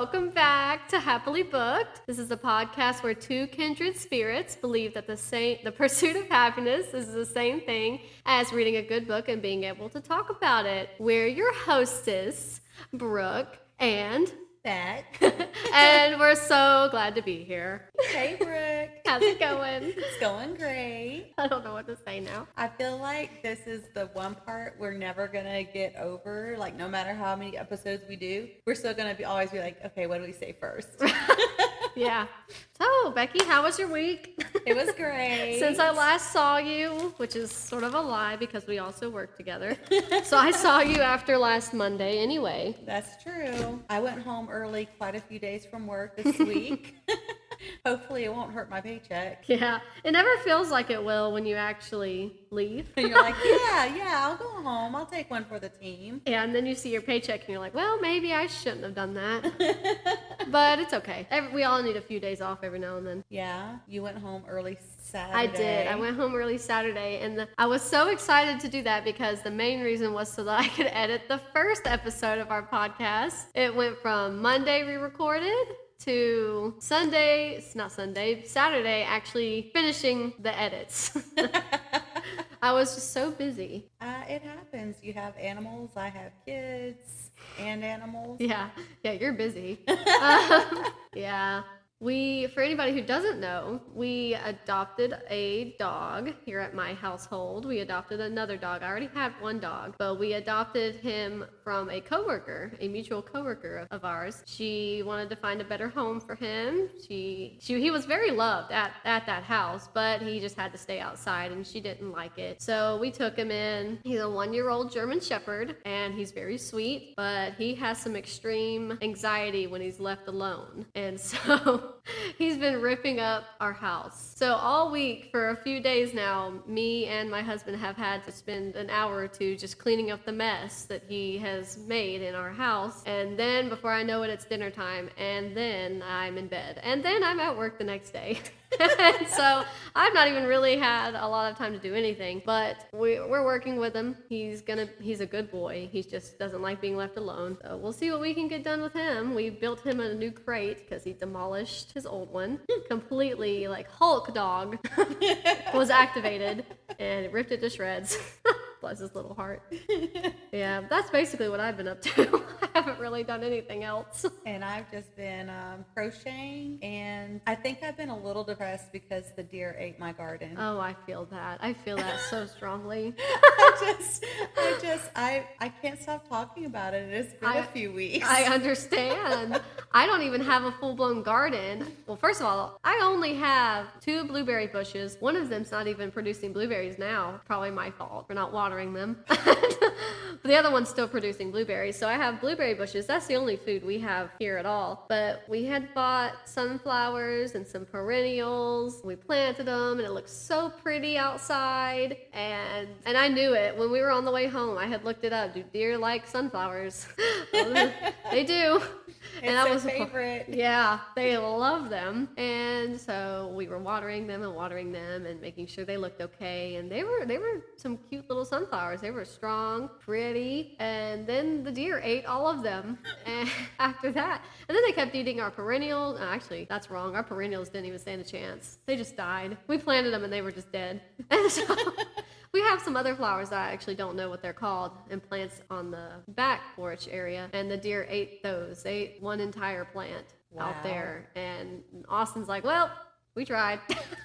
welcome back to Happily Booked. This is a podcast where two kindred spirits believe that the pursuit of happiness is the same thing as reading a good book and being able to talk about it. We're your hostess, Brooke and Beck. and we're so glad to be here. Hey, Brooke. How's it going? It's going great. I don't know what to say now. I feel like this is the one part we're never going to get over. Like, no matter how many episodes we do, we're still going to always be like, okay, what do we say first? Yeah. So, Becky, how was your week? It was great. Since I last saw you, which is sort of a lie because we also work together. So I saw you after last Monday anyway. That's true. I went home early quite a few days from work this week. Hopefully it won't hurt my paycheck. Yeah. It never feels like it will when you actually leave. And you're like, yeah, I'll go home. I'll take one for the team. Yeah, and then you see your paycheck and you're like, well, maybe I shouldn't have done that. But it's okay. We all need a few days off every now and then. Yeah, you went home early Saturday. I did. I went home early Saturday, and I was so excited to do that because the main reason was so that I could edit the first episode of our podcast. It went from Monday we-recorded to Saturday actually finishing the edits. I was just so busy. It happens. You have animals. I have kids and animals. Yeah, you're busy. Yeah. For anybody who doesn't know, we adopted a dog here at my household. We adopted another dog. I already had one dog, but we adopted him from a mutual coworker of ours. She wanted to find a better home for him. He was very loved at that house, but he just had to stay outside and she didn't like it. So we took him in. He's a 1-year-old German Shepherd and he's very sweet, but he has some extreme anxiety when he's left alone. And so he's been ripping up our house. So all week, for a few days now, me and my husband have had to spend an hour or two just cleaning up the mess that he has made in our house. And then before I know it, it's dinner time. And then I'm in bed. And then I'm at work the next day. And so I've not even really had a lot of time to do anything, but we're working with him. He's a good boy. He just doesn't like being left alone. So we'll see what we can get done with him. We built him a new crate because he demolished his old one. Completely, like Hulk dog was activated and it ripped it to shreds. Bless his little heart. Yeah, that's basically what I've been up to. I haven't really done anything else. And I've just been crocheting, and I think I've been a little depressed because the deer ate my garden. Oh, I feel that. I feel that so strongly. I can't stop talking about it. It's been a few weeks. I understand. I don't even have a full-blown garden. Well, first of all, I only have 2 blueberry bushes. One of them's not even producing blueberries now. Probably my fault for not watering them. But the other one's still producing blueberries. So I have blueberry bushes. That's the only food we have here at all. But we had bought sunflowers and some perennials. We planted them and it looked so pretty outside. And I knew it. When we were on the way home, I had looked it up. Do deer like sunflowers? They do. It's their favorite. Yeah, they love them. And so we were watering them and making sure they looked okay. And they were some cute little sunflowers. They were strong, pretty. And then the deer ate all of them. And after that, and then they kept eating our perennials. Actually, that's wrong. Our perennials didn't even stand a chance. They just died. We planted them and they were just dead. And so we have some other flowers that I actually don't know what they're called and plants on the back porch area. And the deer ate those. They ate one entire plant out there. And Austin's like, well, we tried.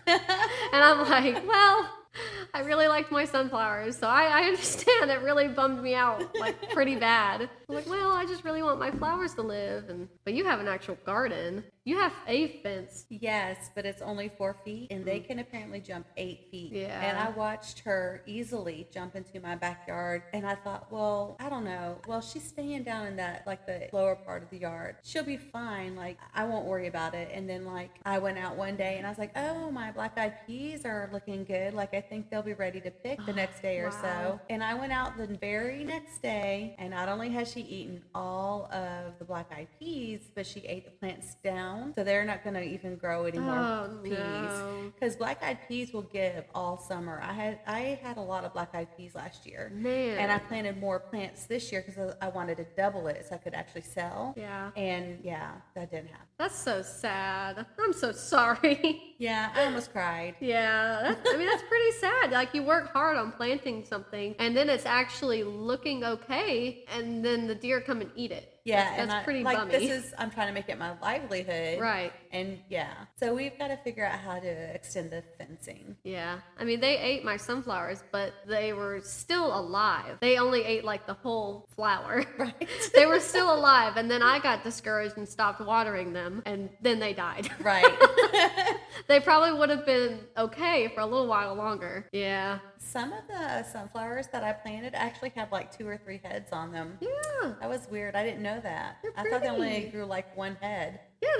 And I'm like, well, I really liked my sunflowers, so I understand. It really bummed me out, like, pretty bad. I'm like, well, I just really want my flowers to live. But you have an actual garden. You have a fence. Yes, but it's only 4 feet, and they can apparently jump 8 feet. Yeah. And I watched her easily jump into my backyard, and I thought, well, I don't know. Well, she's staying down in that, like, the lower part of the yard. She'll be fine. Like, I won't worry about it. And then, like, I went out one day, and I was like, oh, my black-eyed peas are looking good. Like, I think they'll be ready to pick the next day or so. And I went out the very next day, and not only has she eaten all of the black-eyed peas, but she ate the plants down. So they're not going to even grow any more peas. Because black-eyed peas will give all summer. I had a lot of black-eyed peas last year. Man. And I planted more plants this year because I wanted to double it so I could actually sell. Yeah. And yeah, that didn't happen. That's so sad. I'm so sorry. Yeah, I almost cried. Yeah, that's pretty sad. Like, you work hard on planting something, and then it's actually looking okay, and then the deer come and eat it. Yeah, that's pretty like, bummy. I'm trying to make it my livelihood. Right. And yeah, so we've got to figure out how to extend the fencing. Yeah, I mean, they ate my sunflowers, but they were still alive. They only ate like the whole flower. Right. They were still alive, and then I got discouraged and stopped watering them, and then they died. Right. They probably would have been okay for a little while longer. Yeah. Some of the sunflowers that I planted actually have like 2 or 3 heads on them. Yeah. That was weird. I didn't know that. They're I thought they only pretty. grew like 1 head. Yeah,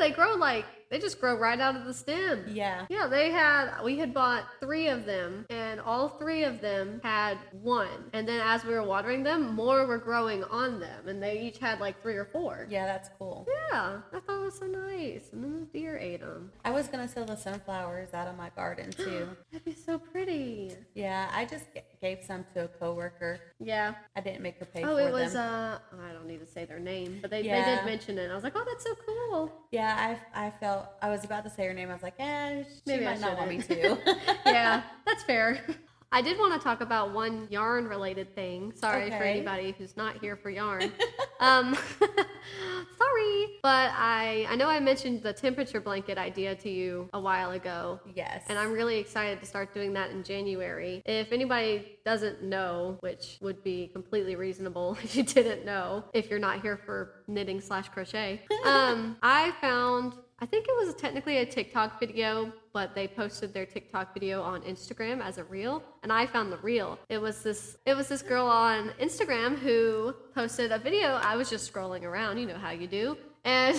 they just grow right out of the stem. Yeah. Yeah, we had bought 3 of them, and all 3 of them had 1. And then as we were watering them, more were growing on them, and they each had like 3 or 4. Yeah, that's cool. Yeah, I thought it was so nice. And then the deer ate them. I was going to sell the sunflowers out of my garden too. That'd be so pretty. Yeah, I just gave some to a coworker. Yeah. I didn't make her pay Oh, for it was, them. I don't need to say their name, but they Yeah. did mention it. I was like, oh, that's so cool. Yeah, I felt, I was about to say her name. I was like, she Maybe I might not want me shouldn't. to. Yeah, that's fair. I did want to talk about one yarn related thing. Sorry for Okay. anybody who's not here for yarn. Sorry. But I know I mentioned the temperature blanket idea to you a while ago. Yes. And I'm really excited to start doing that in January. If anybody doesn't know, which would be completely reasonable if you didn't know, if you're not here for knitting/crochet, I think it was technically a TikTok video, but they posted their TikTok video on Instagram as a reel, and I found the reel. It was this girl on Instagram who posted a video. I was just scrolling around, you know how you do, and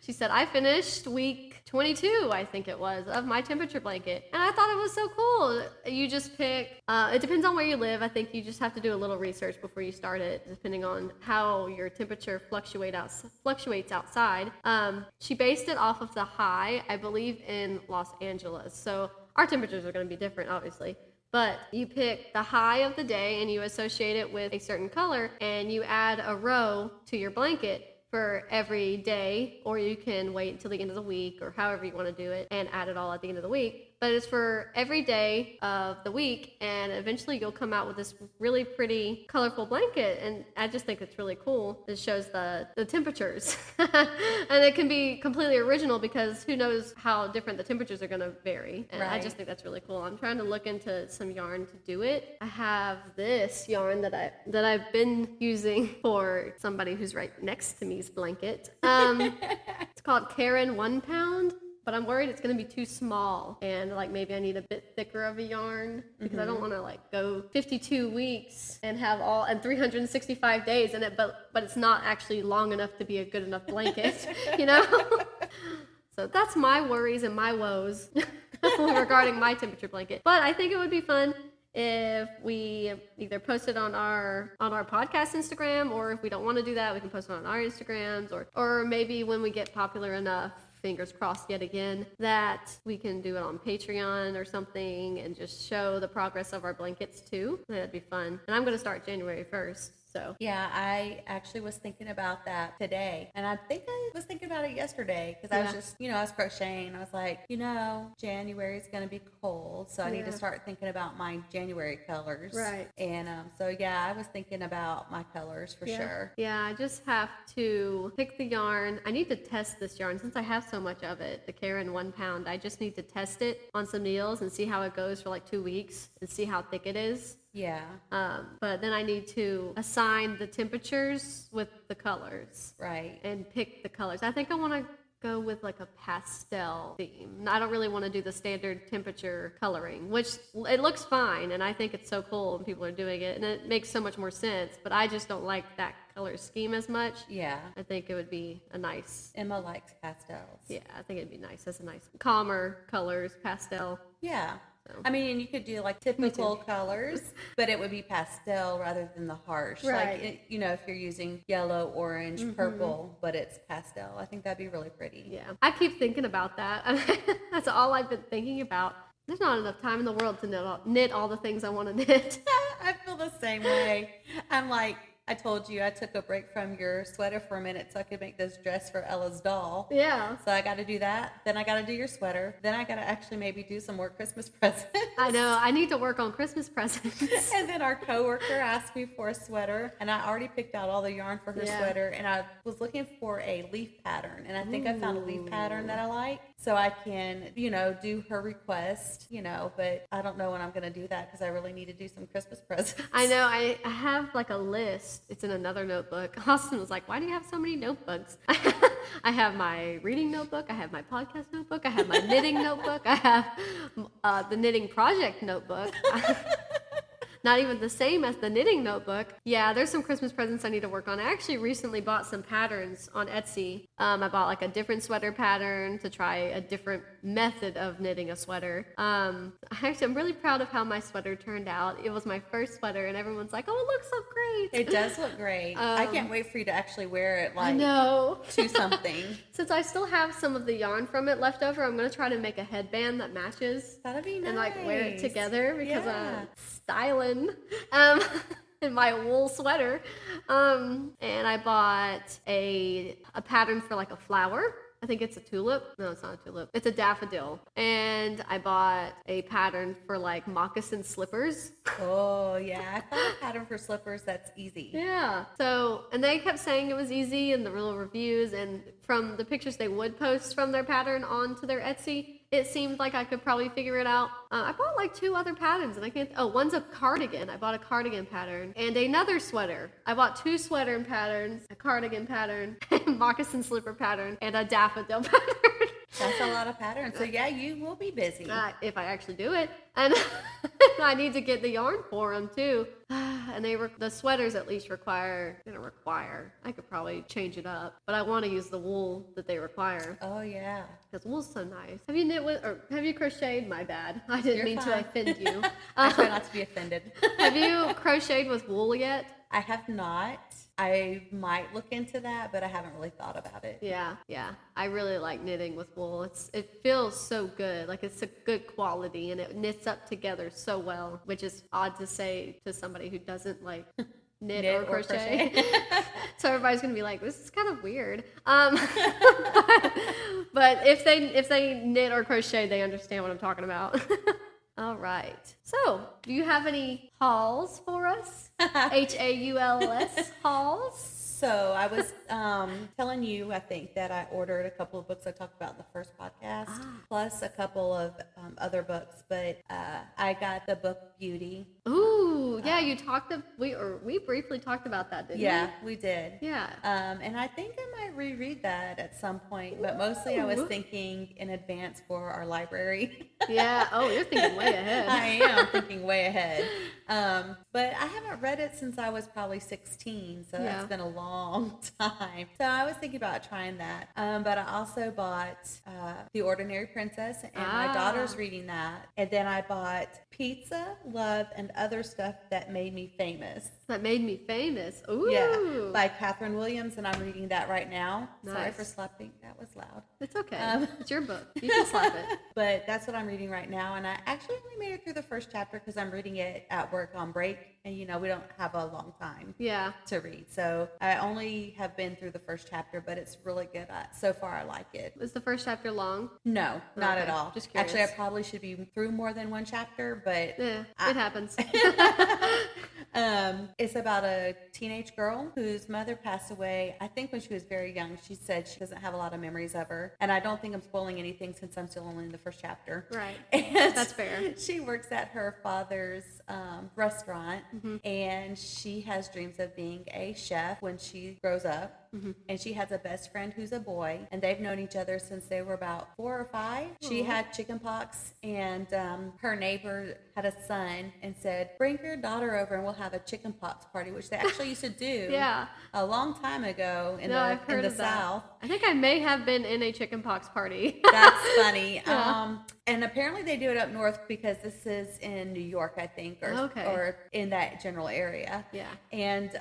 she said, I finished week 22, I think it was, of my temperature blanket. And I thought it was so cool. You just pick, it depends on where you live. I think you just have to do a little research before you start it, depending on how your temperature fluctuates outside. She based it off of the high, I believe, in Los Angeles. So our temperatures are going to be different, obviously. But you pick the high of the day and you associate it with a certain color, and you add a row to your blanket for every day, or you can wait until the end of the week, or however you want to do it, and add it all at the end of the week. But it's for every day of the week, and eventually you'll come out with this really pretty, colorful blanket, and I just think it's really cool. It shows the temperatures, and it can be completely original because who knows how different the temperatures are going to vary, and I just think that's really cool. I'm trying to look into some yarn to do it. I have this yarn that I've been using for somebody who's right next to me's blanket. It's called Karen 1 pound. But I'm worried it's going to be too small, and like maybe I need a bit thicker of a yarn because I don't want to like go 52 weeks and have all and 365 days in it, but it's not actually long enough to be a good enough blanket, you know? So that's my worries and my woes regarding my temperature blanket. But I think it would be fun if we either post it on our podcast Instagram, or if we don't want to do that, we can post it on our Instagrams, or maybe when we get popular enough, fingers crossed yet again, that we can do it on Patreon or something and just show the progress of our blankets too. That'd be fun. And I'm going to start January 1st. So yeah, I actually was thinking about that today, and I think I was thinking about it yesterday because I was just, I was crocheting. I was like, January is going to be cold, so I need to start thinking about my January colors. Right. And so yeah, I was thinking about my colors for sure. Yeah, I just have to pick the yarn. I need to test this yarn since I have so much of it, the Karen 1 pound. I just need to test it on some needles and see how it goes for like 2 weeks and see how thick it is. Yeah. But then I need to assign the temperatures with the colors. Right. And pick the colors. I think I want to go with like a pastel theme. I don't really want to do the standard temperature coloring, which it looks fine, and I think it's so cool when people are doing it, and it makes so much more sense, but I just don't like that color scheme as much. Yeah. I think it would be a nice... Emma likes pastels. Yeah, I think it'd be nice. That's a nice calmer colors, pastel. Yeah. So. I mean, you could do like typical colors, but it would be pastel rather than the harsh. Right. Like, if you're using yellow, orange, purple, but it's pastel, I think that'd be really pretty. Yeah. I keep thinking about that. That's all I've been thinking about. There's not enough time in the world to knit all the things I want to knit. I feel the same way. I'm like, I told you I took a break from your sweater for a minute so I could make this dress for Ella's doll. Yeah. So I got to do that. Then I got to do your sweater. Then I got to actually maybe do some more Christmas presents. I know. I need to work on Christmas presents. And then our coworker asked me for a sweater, and I already picked out all the yarn for her sweater, and I was looking for a leaf pattern, and I think I found a leaf pattern that I like, so I can, do her request, but I don't know when I'm going to do that because I really need to do some Christmas presents. I know. I have like a list. It's in another notebook. Austin was like, why do you have so many notebooks? I have my reading notebook. I have my podcast notebook. I have my knitting notebook. I have the knitting project notebook. Not even the same as the knitting notebook. Yeah, there's some Christmas presents I need to work on. I actually recently bought some patterns on Etsy. I bought like a different sweater pattern to try a different method of knitting a sweater. I'm really proud of how my sweater turned out. It was my first sweater, and everyone's like, "Oh, it looks so great." It does look great. I can't wait for you to actually wear it like to something. Since I still have some of the yarn from it left over, I'm gonna try to make a headband that matches. That'd be nice. And like wear it together because I'm styling in my wool sweater. And I bought a pattern for like a flower. I think it's a tulip. No, it's not a tulip. It's a daffodil. And I bought a pattern for like moccasin slippers. Oh, yeah. I found a pattern for slippers that's easy. Yeah. So, and they kept saying it was easy in the real reviews, and from the pictures they would post from their pattern onto their Etsy, it seemed like I could probably figure it out. I bought like 2 other patterns, and I can't. Oh, one's a cardigan. I bought a cardigan pattern and another sweater. I bought 2 sweater patterns, a cardigan pattern, a moccasin slipper pattern, and a daffodil pattern. That's a lot of patterns. So yeah, you will be busy. If I actually do it. And I need to get the yarn for them too. And the sweaters at least require, I could probably change it up, but I want to use the wool that they require. Oh yeah. Because wool's so nice. Have you have you crocheted? My bad. I didn't mean to offend you. I try not to be offended. Have you crocheted with wool yet? I have not. I might look into that, but I haven't really thought about it. Yeah. I really like knitting with wool. It feels so good. Like it's a good quality, and it knits up together so well, which is odd to say to somebody who doesn't like knit or crochet. So everybody's gonna be like, this is kind of weird. But if they knit or crochet, they understand what I'm talking about. All right. So, do you have any hauls for us? HAULS hauls? So I was telling you, I think, that I ordered a couple of books I talked about in the first podcast, plus a couple of other books. But I got the book Beauty. Ooh, yeah, we briefly talked about that, didn't we? Yeah, we did. Yeah. And I think I might reread that at some point, but mostly I was thinking in advance for our library. Yeah. Oh, you're thinking way ahead. I am thinking way ahead. But I haven't read it since I was probably 16, so that's been a long time. So I was thinking about trying that. But I also bought The Ordinary Princess, and my daughter's reading that. And then I bought Pizza, Love, and Other Stuff That Made Me Famous. That Made Me Famous. Ooh. Yeah, by Catherine Williams, and I'm reading that right now. Nice. Sorry for slapping. That was loud. It's okay. It's your book. You can slap it. But that's what I'm reading right now, and I actually only made it through the first chapter because I'm reading it at work on break, and we don't have a long time to read. So I only have been through the first chapter, but it's really good. So far, I like it. Was the first chapter long? No, not at all. Just curious. Actually, I probably should be through more than one chapter, but yeah, it happens. It's about a teenage girl whose mother passed away, I think when she was very young. She said she doesn't have a lot of memories of her. And I don't think I'm spoiling anything since I'm still only in the first chapter. Right. And that's fair. She works at her father's restaurant, and she has dreams of being a chef when she grows up. and she has a best friend who's a boy, and they've known each other since they were about 4 or 5. She had chicken pox, and her neighbor had a son and said, bring your daughter over and we'll have a chicken pox party, which they actually used to do a long time ago in the South. I think I may have been in a chickenpox party. That's funny. And apparently they do it up north because this is in New York, I think, or in that general area. Yeah. And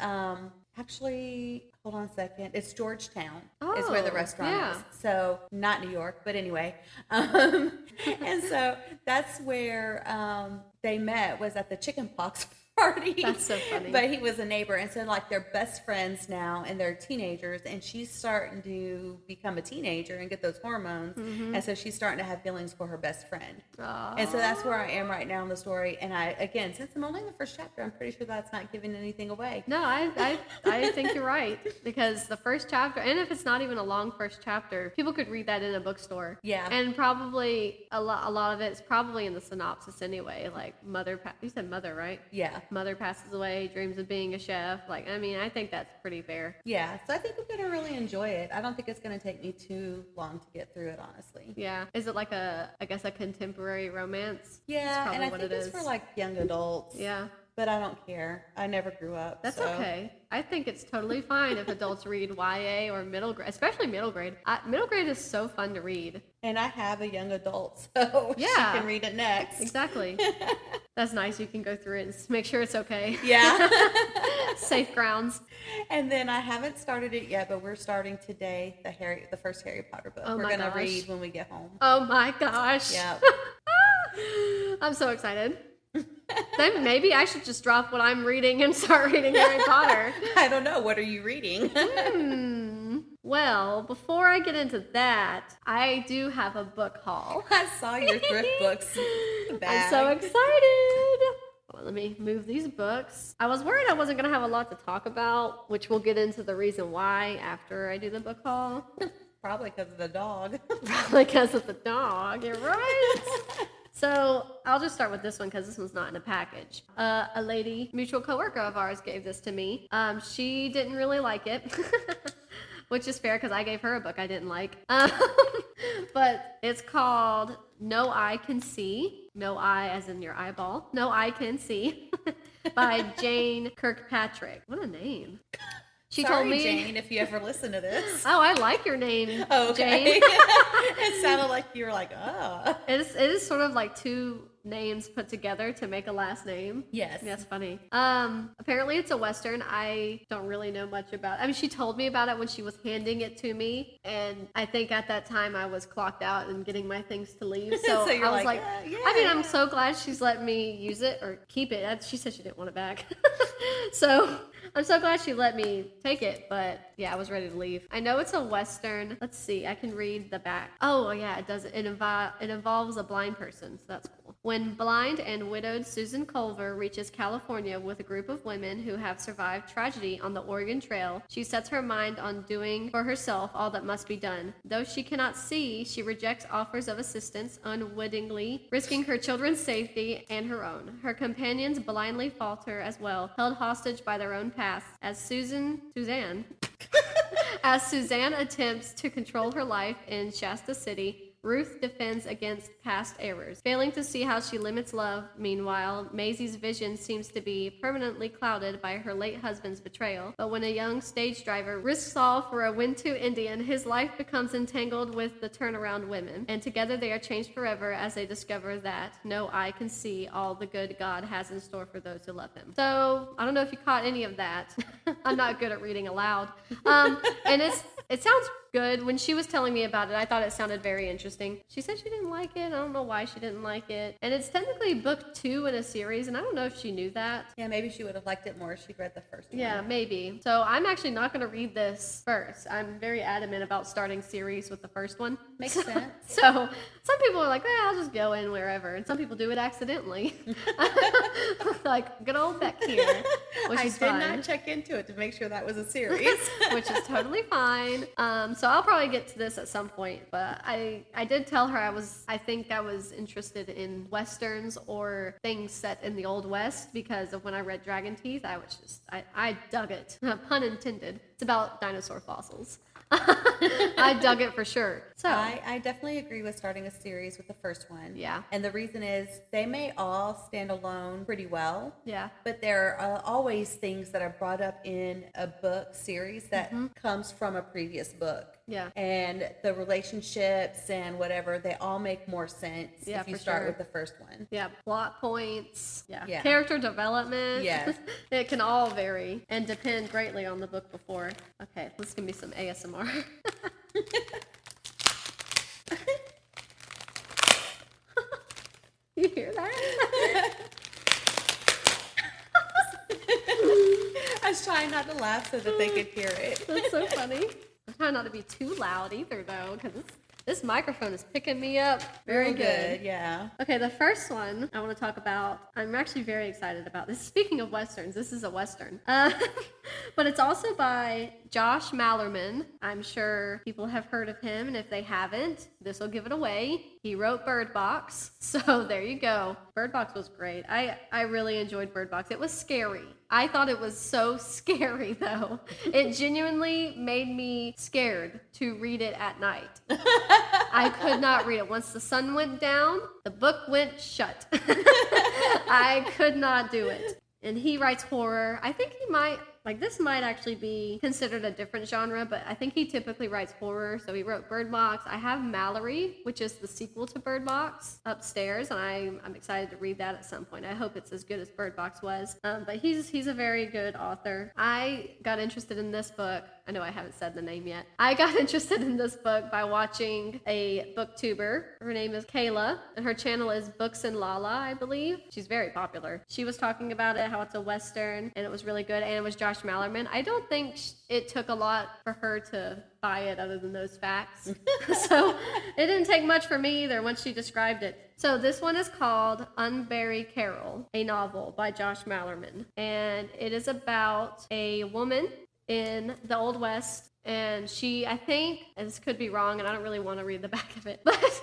actually, hold on a second. It's Georgetown is where the restaurant is. So not New York, but anyway. And so that's where they met, was at the chickenpox party. That's so funny. But he was a neighbor, and so like they're best friends now, and they're teenagers, and she's starting to become a teenager and get those hormones, and so she's starting to have feelings for her best friend. Aww. And so that's where I am right now in the story. And again, since I'm only in the first chapter, I'm pretty sure that's not giving anything away. No, I think you're right, because the first chapter, and if it's not even a long first chapter, people could read that in a bookstore. Yeah. And probably a lot of it's probably in the synopsis anyway, like you said mother, right? Yeah. Mother passes away, dreams of being a chef. Like, I mean, I think that's pretty fair. Yeah, so I think I'm going to really enjoy it. I don't think it's going to take me too long to get through it, honestly. Yeah. Is it like a contemporary romance? Yeah, and I think it's for like young adults. Yeah. But I don't care. I never grew up. That's okay. I think it's totally fine if adults read YA or middle grade, especially middle grade. Middle grade is so fun to read. And I have a young adult, so she can read it next. Exactly. That's nice. You can go through it and make sure it's okay. Yeah. Safe grounds. And then I haven't started it yet, but we're starting today the first Harry Potter book. Oh, we're going to read when we get home. Oh my gosh. Yeah. I'm so excited. Then maybe I should just drop what I'm reading and start reading Harry Potter. I don't know. What are you reading? Well, before I get into that, I do have a book haul. I saw your thrift books bag. I'm so excited. Well, let me move these books. I was worried I wasn't going to have a lot to talk about, which we'll get into the reason why after I do the book haul. Probably because of the dog. Probably because of the dog. You're right. So I'll just start with this one because this one's not in a package. A lady, mutual coworker of ours, gave this to me. She didn't really like it, which is fair because I gave her a book I didn't like. But it's called No Eye Can See. No eye as in your eyeball. No Eye Can See by Jane Kirkpatrick. What a name. She told me, Jane, if you ever listen to this. Oh, I like your name, okay. Jane. It sounded like you were like, oh. It is sort of like two names put together to make a last name. Yes. That's funny. Apparently it's a Western. I don't really know much about it. I mean, she told me about it when she was handing it to me, and I think at that time I was clocked out and getting my things to leave. So, so I was like, yeah. I mean, I'm so glad she's let me use it or keep it. She said she didn't want it back. So I'm so glad she let me take it, but yeah, I was ready to leave. I know it's a Western. Let's see. I can read the back. Oh, yeah, it does. It involves a blind person, so that's cool. When blind and widowed Susan Culver reaches California with a group of women who have survived tragedy on the Oregon Trail, she sets her mind on doing for herself all that must be done. Though she cannot see, she rejects offers of assistance unwittingly, risking her children's safety and her own. Her companions blindly falter as well, held hostage by their own past, as Suzanne attempts to control her life in Shasta City. Ruth defends against past errors. Failing to see how she limits love, meanwhile, Maisie's vision seems to be permanently clouded by her late husband's betrayal. But when a young stage driver risks all for a Wintu Indian, his life becomes entangled with the turnaround women. And together they are changed forever as they discover that no eye can see all the good God has in store for those who love him. So, I don't know if you caught any of that. I'm not good at reading aloud. And it sounds good. When she was telling me about it, I thought it sounded very interesting. She said she didn't like it. I don't know why she didn't like it. And it's technically book 2 in a series, and I don't know if she knew that. Yeah, maybe she would have liked it more if she'd read the first one. Yeah, maybe. So I'm actually not going to read this first. I'm very adamant about starting series with the first one. Makes sense. So Some people are like, I'll just go in wherever. And some people do it accidentally. Like good old Beck here, which is fine. I did not check into it to make sure that was a series. Which is totally fine. So I'll probably get to this at some point. But I did tell her I think I was interested in Westerns or things set in the Old West because of when I read Dragon Teeth. I dug it. Pun intended. It's about dinosaur fossils. I dug it for sure. So I definitely agree with starting a series with the first one. Yeah. And the reason is they may all stand alone pretty well. Yeah. But there are always things that are brought up in a book series that comes from a previous book. Yeah. And the relationships and whatever, they all make more sense if you start with the first one. Yeah. Plot points. Yeah. Character development. Yes. It can all vary and depend greatly on the book before. Okay, let's give me some ASMR. You hear that? I was trying not to laugh so that they could hear it. That's so funny. I'm trying not to be too loud either, though, because this microphone is picking me up very good. Yeah. Okay, the first one I want to talk about, I'm actually very excited about this. Speaking of Westerns, this is a Western. But it's also by Josh Malerman. I'm sure people have heard of him, and if they haven't, this will give it away. He wrote Bird Box, so there you go. Bird Box was great. I really enjoyed Bird Box. It was scary. I thought it was so scary, though. It genuinely made me scared to read it at night. I could not read it. Once the sun went down, the book went shut. I could not do it. And he writes horror. I think he might, this might actually be considered a different genre, but I think he typically writes horror. So he wrote Bird Box. I have Mallory, which is the sequel to Bird Box, upstairs, and I'm excited to read that at some point. I hope it's as good as Bird Box was. But he's a very good author. I got interested in this book. I know I haven't said the name yet. I got interested in this book by watching a booktuber. Her name is Kayla, and her channel is Books and Lala, I believe. She's very popular. She was talking about it, how it's a Western, and it was really good, and it was Josh Malerman. I don't think it took a lot for her to buy it other than those facts. So it didn't take much for me either once she described it. So this one is called Unbury Carol, a novel by Josh Malerman. And it is about a woman in the Old West, and she, I think, and this could be wrong, and I don't really want to read the back of it, but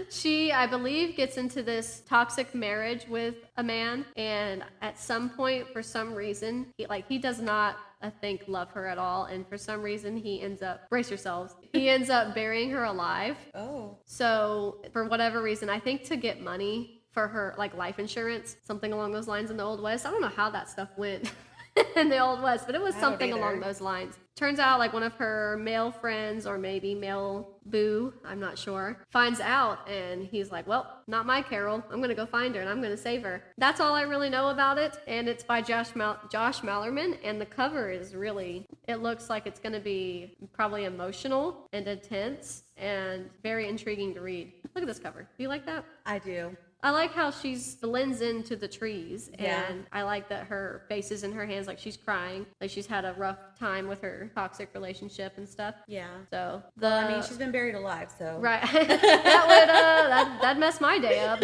she, I believe, gets into this toxic marriage with a man, and at some point, for some reason, he does not, I think, love her at all, and for some reason, he ends up, brace yourselves, he ends up burying her alive. Oh. So, for whatever reason, I think to get money for her, life insurance, something along those lines in the Old West. I don't know how that stuff went in the Old West, but it was something along those lines. Turns out one of her male friends, or maybe male boo, I'm not sure, finds out, and he's like, well, not my Carol. I'm going to go find her, and I'm going to save her. That's all I really know about it, and it's by Josh Malerman, and the cover is really, it looks like it's going to be probably emotional and intense and very intriguing to read. Look at this cover. Do you like that? I do. I like how she blends into the trees, and Yeah. I like that her face is in her hands, she's crying, she's had a rough time with her toxic relationship and stuff. Yeah. So she's been buried alive, so right. That'd mess my day up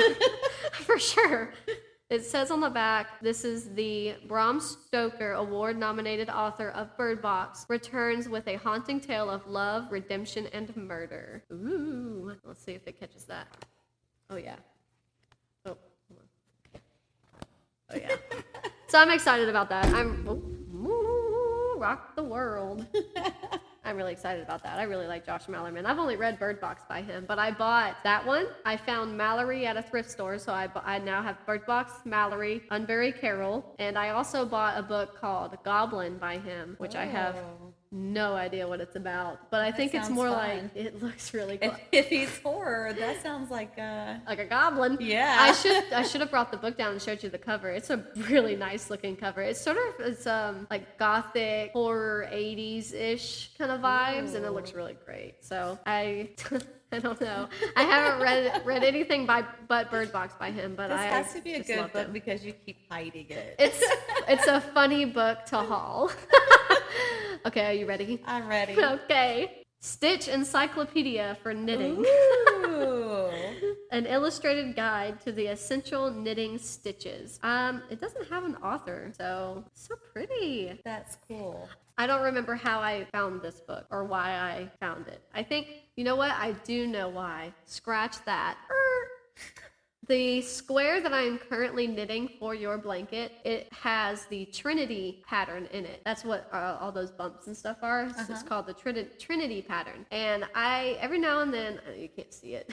for sure. It says on the back, this is the Bram Stoker Award-nominated author of Bird Box, returns with a haunting tale of love, redemption, and murder. Ooh. Let's see if it catches that. Oh, yeah. Oh, yeah. So I'm excited about that. Rock the world. I'm really excited about that. I really like Josh Malerman. I've only read Bird Box by him, but I bought that one. I found Mallory at a thrift store, so I now have Bird Box, Mallory, Unbury Carol, and I also bought a book called Goblin by him, which I have no idea what it's about, but I think it's more fun. it looks really cool. If he's horror, that sounds like a goblin. Yeah. I should have brought the book down and showed you the cover. It's a really nice looking cover. It's gothic horror 80s-ish kind of vibes. Ooh. And it looks really great. So I don't know. I haven't read anything but Bird Box by him, but this has to be a good book because you keep hiding it. It's a funny book to haul. Okay, are you ready? I'm ready. Okay. Stitch Encyclopedia for Knitting. Ooh. An illustrated guide to the essential knitting stitches. It doesn't have an author, so pretty. That's cool. I don't remember how I found this book or why I found it. I think, you know what? I do know why. Scratch that. The square that I'm currently knitting for your blanket, it has the Trinity pattern in it. That's what all those bumps and stuff are. So it's called the Trinity pattern. And every now and then, you can't see it,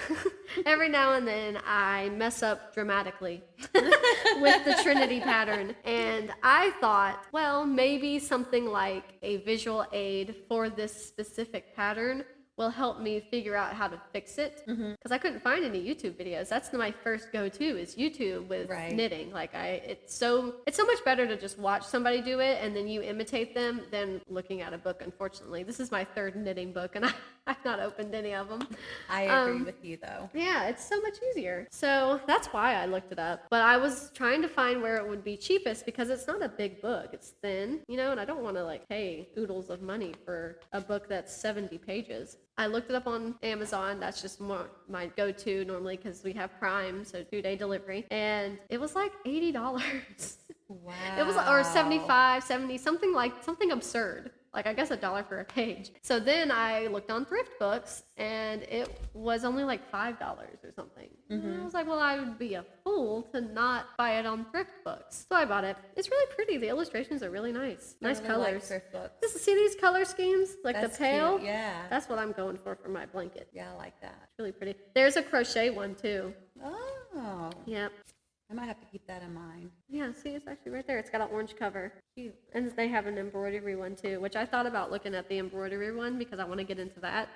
every now and then I mess up dramatically with the Trinity pattern. And I thought, well, maybe something like a visual aid for this specific pattern will help me figure out how to fix it, because I couldn't find any YouTube videos. That's my first go-to is YouTube with knitting. Like it's so much better to just watch somebody do it and then you imitate them than looking at a book. Unfortunately, this is my third knitting book and I've not opened any of them. I agree with you though. Yeah, it's so much easier. So that's why I looked it up. But I was trying to find where it would be cheapest because it's not a big book. It's thin, and I don't want to like pay oodles of money for a book that's 70 pages. I looked it up on Amazon. That's just more my go-to normally because we have Prime, so 2-day delivery. And it was like $80. Wow. It was, or 75, 70, something absurd. Like I guess $1 for a page. So then I looked on thrift books and it was only like $5 or something. And I was like, well, I would be a fool to not buy it on thrift books. So I bought it. It's really pretty. The illustrations are really nice. Nice really colors. like thrift books. Just see these color schemes? Like That's the pale? cute. Yeah. That's what I'm going for my blanket. Yeah, I like that. It's really pretty. There's a crochet one too. Oh. Yep. I might have to keep that in mind. Yeah, see, it's actually right there. It's got an orange cover. Cute. And they have an embroidery one too, which I thought about looking at the embroidery one because I want to get into that.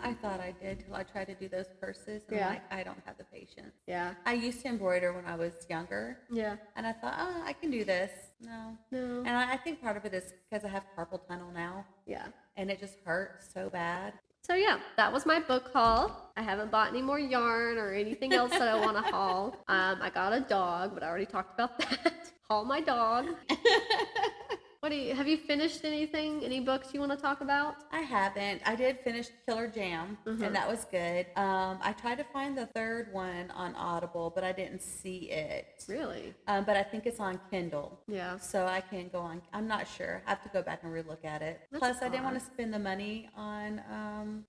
I thought I did till I tried to do those purses. And Yeah. I'm like, I don't have the patience. Yeah. I used to embroider when I was younger. Yeah. And I thought, I can do this. No. No. And I think part of it is because I have carpal tunnel now. Yeah. And it just hurts so bad. So yeah, that was my book haul. I haven't bought any more yarn or anything else that I want to haul. I got a dog, but I already talked about that. Haul my dog. Have you finished anything? Any books you want to talk about? I haven't. I did finish Killer Jam, and that was good. I tried to find the third one on Audible, but I didn't see it. Really? But I think it's on Kindle. Yeah. So I can go on. I'm not sure. I have to go back and relook at it. That's Plus, I didn't odd. want to spend the money on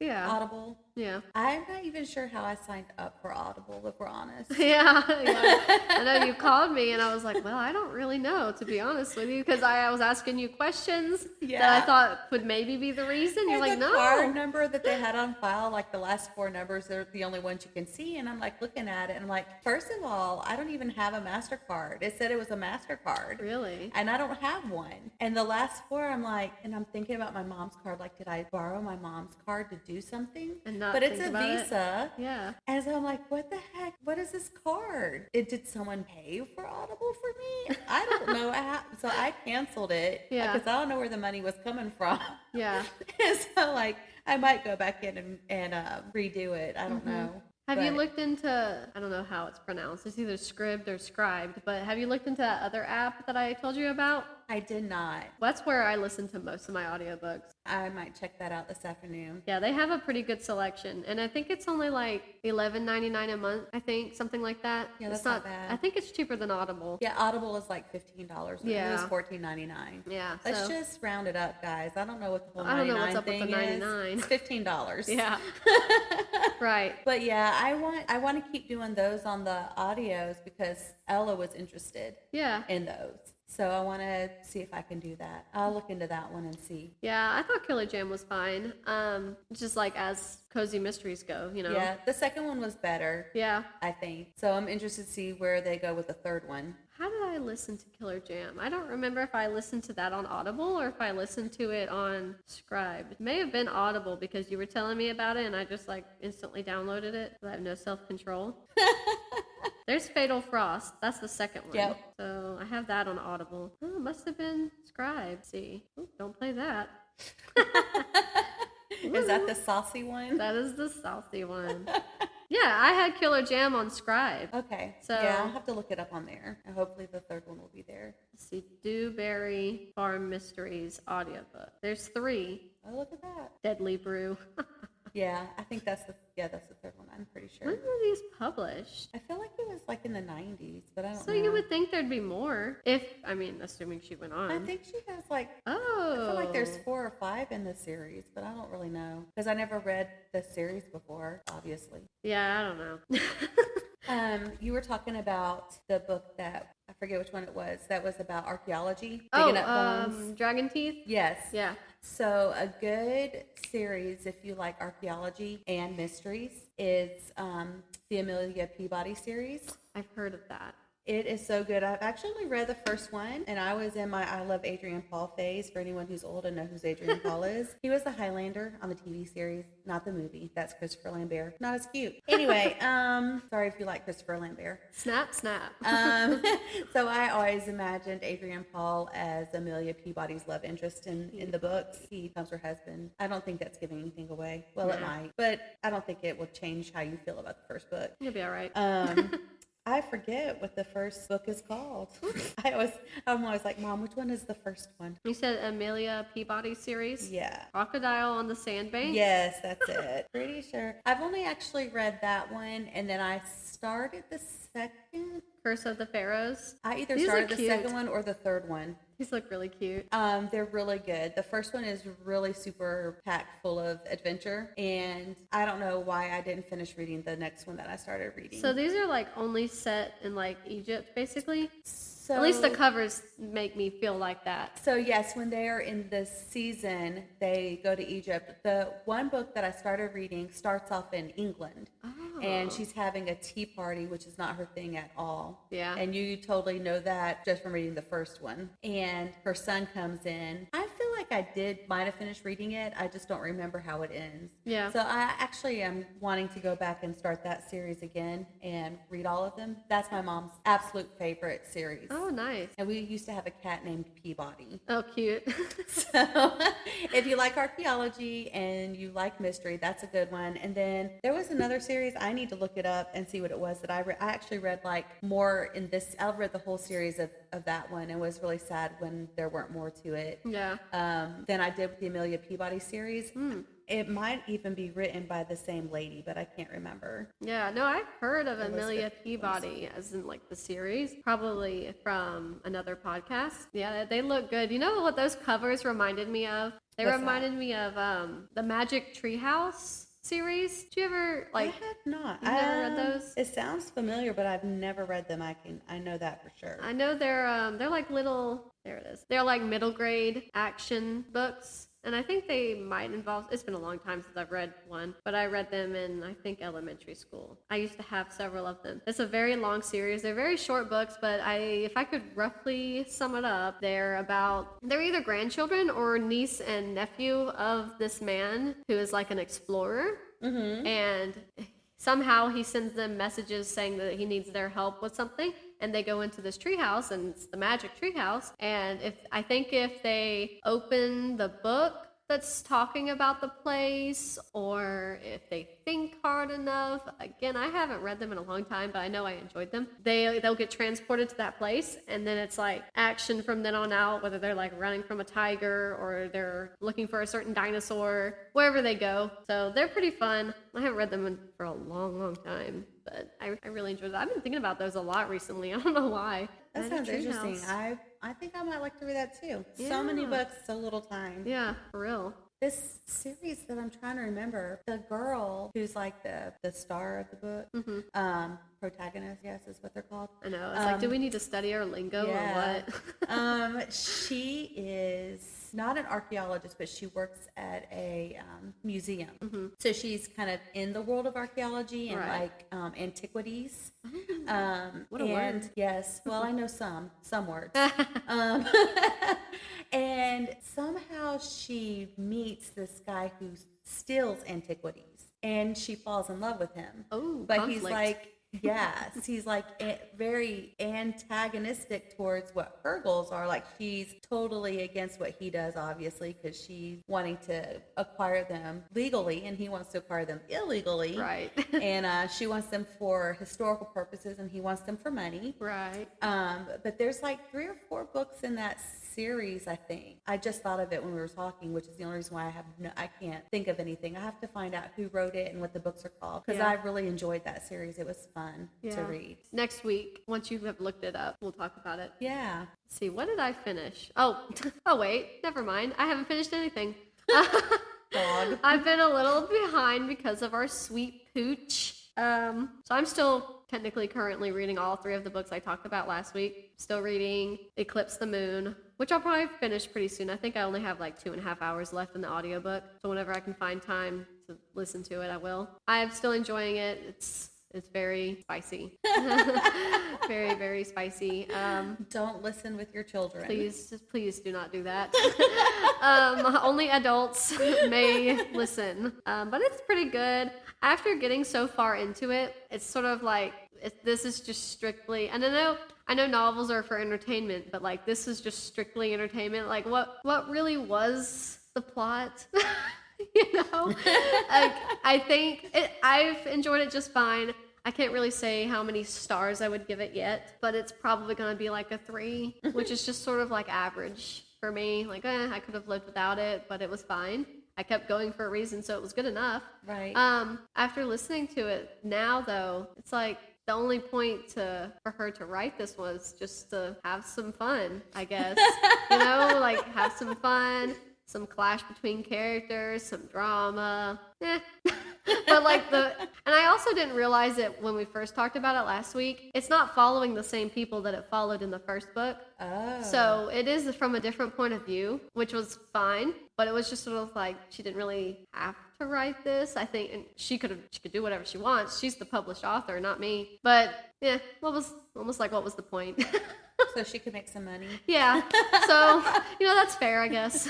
Audible. Yeah. I'm not even sure how I signed up for Audible, if we're honest. Yeah. I know you called me and I was like, well, I don't really know, to be honest with you, because I was asking you questions that I thought could maybe be the reason. You're like, the no. card number that they had on file, like the last 4 numbers, they're the only ones you can see. And I'm like looking at it and I'm like, first of all, I don't even have a MasterCard. It said it was a MasterCard. Really? And I don't have one. And the last 4, I'm like, and I'm thinking about my mom's card. Like, did I borrow my mom's card to do something? And not but it's think a about Visa. It. Yeah. And so I'm like, what the heck? What is this card? Did someone pay for Audible for me? I don't know. So I canceled it. Yeah. Because I don't know where the money was coming from. Yeah. And so like, I might go back in and redo it. I don't know. Have you looked into, I don't know how it's pronounced, it's either Scribd or Scribed, but have you looked into that other app that I told you about? I did not. That's where I listen to most of my audiobooks. I might check that out this afternoon. Yeah, they have a pretty good selection, and I think it's only like $11.99 a month. I think something like that. Yeah, that's it's not bad. I think it's cheaper than Audible. Yeah, Audible is like $15. Yeah. It was $14.99. Yeah. Let's just round it up, guys. I don't know what the whole 99 I don't know what's up with thing the 99. is. It's $15. Yeah. Right. But yeah, I want to keep doing those on the audios because Ella was interested Yeah. in those. So I want to see if I can do that. I'll look into that one and see. Yeah, I thought Killer Jam was fine. Just like as cozy mysteries go, Yeah, the second one was better. Yeah. I think. So I'm interested to see where they go with the third one. How did I listen to Killer Jam? I don't remember if I listened to that on Audible or if I listened to it on Scribe. It may have been Audible because you were telling me about it and I just like instantly downloaded it. I have no self-control. There's Fatal Frost. That's the second one. Yep. So I have that on Audible. Oh, it must have been Scribe. See. Ooh, don't play that. Is that the saucy one? That is the saucy one. Yeah, I had Killer Jam on Scribe. Okay. So yeah, I'll have to look it up on there. And hopefully the third one will be there. Let's see, Dewberry Farm Mysteries audiobook. There's 3. Oh, look at that. Deadly Brew. Yeah, I think that's the third one. I'm pretty sure. When were these published? I feel like it was like in the 90s, but I don't So know. you would think there'd be more assuming she went on. I think she has like, Oh. I feel like there's 4 or 5 in the series, but I don't really know because I never read the series before, obviously. Yeah, I don't know. You were talking about the book that I forget which one it was. That was about archaeology. Oh, Digging up bones. Dragon Teeth? Yes. Yeah. So a good series, if you like archaeology and mysteries, is the Amelia Peabody series. I've heard of that. It is so good. I've actually only read the first one, and I was in my I love Adrian Paul phase. For anyone who's old and know who Adrian Paul is, he was the Highlander on the TV series, not the movie. That's Christopher Lambert. Not as cute. Anyway, sorry if you like Christopher Lambert. Snap, snap. So I always imagined Adrian Paul as Amelia Peabody's love interest in the books. He becomes her husband. I don't think that's giving anything away. Well, it might, but I don't think it will change how you feel about the first book. You'll be all right. I forget what the first book is called. I'm always like, Mom, which one is the first one? You said Amelia Peabody series? Yeah. Crocodile on the Sandbank? Yes, that's it. Pretty sure. I've only actually read that one, and then I started the second. Curse of the Pharaohs? I either These started look the cute. second one or the third one. These look really cute. They're really good. The first one is really super packed full of adventure, and I don't know why I didn't finish reading the next one that I started reading. So these are like only set in like Egypt, basically? So, At least the covers make me feel like that. So yes, when they are in the season, they go to Egypt. The one book that I started reading starts off in England. Oh. And she's having a tea party, which is not her thing at all. Yeah. And you totally know that just from reading the first one. And her son comes in. I feel like I might have finished reading it. I just don't remember how it ends. Yeah. So I actually am wanting to go back and start that series again and read all of them. That's my mom's absolute favorite series. Oh, nice. And we used to have a cat named Peabody. Oh, cute. So if you like archaeology and you like mystery, that's a good one. And then there was another series. I need to look it up and see what it was that I actually read like more in this. I read the whole series of that one and was really sad when there weren't more to it. Yeah. Than I did with the Amelia Peabody series. It might even be written by the same lady, but I can't remember. Yeah, no, I've heard of Amelia Peabody as in like the series, probably from another podcast. Yeah, they look good. You know what those covers reminded me of? They reminded me of the Magic Treehouse series. Did you ever like? I have not. You've never read those? It sounds familiar, but I've never read them. I know that for sure. I know they're like little. There it is. They're like middle grade action books. And I think they might involve, it's been a long time since I've read one, but I read them in, I think, elementary school. I used to have several of them. It's a very long series. They're very short books, but if I could roughly sum it up, they're either grandchildren or niece and nephew of this man who is like an explorer. Mm-hmm. And somehow he sends them messages saying that he needs their help with something. And they go into this treehouse, and it's the magic treehouse. And if they open the book that's talking about the place, or if they think hard enough, again, I haven't read them in a long time, but I know I enjoyed them. They'll get transported to that place, and then it's like action from then on out, whether they're like running from a tiger or they're looking for a certain dinosaur, wherever they go. So they're pretty fun. I haven't read them for a long, long time. But I really enjoyed it. I've been thinking about those a lot recently. I don't know why. That sounds interesting. I think I might like to read that too. Yeah. So many books, so little time. Yeah, for real. This series that I'm trying to remember, the girl who's like the star of the book, protagonist, yes, is what they're called. I know. It's like, do we need to study our lingo or what? She is not an archaeologist, but she works at a museum. Mm-hmm. So she's kind of in the world of archaeology and like antiquities. What a word. Yes. Well, I know some words. And somehow she meets this guy who steals antiquities, and she falls in love with him. Oh, but conflict. he's like, yes, he's like very antagonistic towards what her goals are. Like she's totally against what he does, obviously, because she's wanting to acquire them legally, and he wants to acquire them illegally. Right. And she wants them for historical purposes, and he wants them for money. Right. But there's like 3 or 4 books in that series, I think. I just thought of it when we were talking, which is the only reason why I can't think of anything. I have to find out who wrote it and what the books are called, because I really enjoyed that series. It was fun to read. Next week, once you have looked it up, we'll talk about it. Yeah. Let's see, what did I finish? Oh, wait, never mind. I haven't finished anything. Dog. I've been a little behind because of our sweet pooch. So I'm still currently reading all 3 of the books I talked about last week. Still reading Eclipse the Moon, which I'll probably finish pretty soon. I think I only have like 2.5 hours left in the audiobook. So whenever I can find time to listen to it, I will. I am still enjoying it. It's very spicy. Very, very spicy. Don't listen with your children. Please do not do that. Only adults may listen. But it's pretty good. After getting so far into it, it's sort of like, this is just strictly, and I know novels are for entertainment, but like this is just strictly entertainment. Like what really was the plot? Like, I think I've enjoyed it just fine. I can't really say how many stars I would give it yet, but it's probably going to be like a 3, which is just sort of like average for me. Like, I could have lived without it, but it was fine. I kept going for a reason, so it was good enough. Right. After listening to it now, though, it's like the only point for her to write this was just to have some fun, I guess. Like have some fun, some clash between characters, some drama. But and I also didn't realize it when we first talked about it last week. It's not following the same people that it followed in the first book. Oh. So it is from a different point of view, which was fine. But it was just sort of like she didn't really have to write this. I think, and she could do whatever she wants. She's the published author, not me. But what was the point? So she could make some money. Yeah. So that's fair, I guess.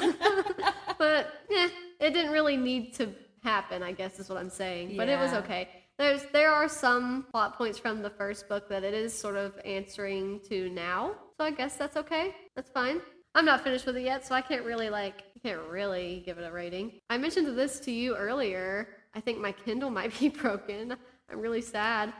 But it didn't really need to happen, I guess is what I'm saying. But it was okay. There are some plot points from the first book that it is sort of answering to now. So I guess that's okay. That's fine. I'm not finished with it yet, so I can't really give it a rating. I mentioned this to you earlier. I think my Kindle might be broken. I'm really sad.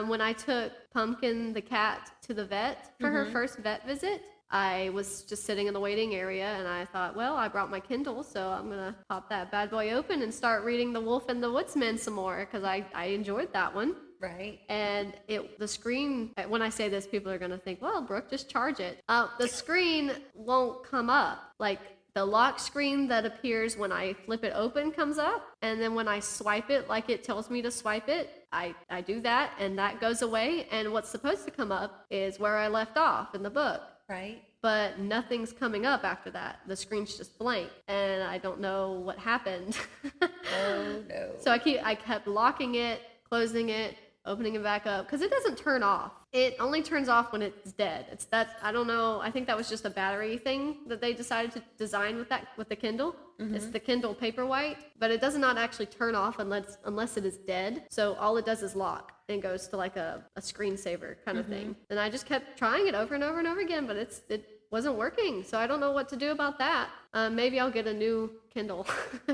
When I took Pumpkin the cat to the vet for her first vet visit, I was just sitting in the waiting area, and I thought, well, I brought my Kindle, so I'm going to pop that bad boy open and start reading The Wolf and the Woodsman some more, because I enjoyed that one. Right. And the screen, when I say this, people are going to think, well, Brooke, just charge it. The screen won't come up. Like, the lock screen that appears when I flip it open comes up, and then when I swipe it, like it tells me to swipe it, I do that, and that goes away, and what's supposed to come up is where I left off in the book. Right. But nothing's coming up after that. The screen's just blank, and I don't know what happened. Oh, no. So I kept locking it, closing it, opening it back up, because it doesn't turn off. It only turns off when it's dead. I don't know. I think that was just a battery thing that they decided to design with the Kindle. Mm-hmm. It's the Kindle Paperwhite, but it does not actually turn off unless it is dead. So all it does is lock and goes to like a screensaver kind of thing. And I just kept trying it over and over and over again, but it wasn't working. So I don't know what to do about that. Maybe I'll get a new Kindle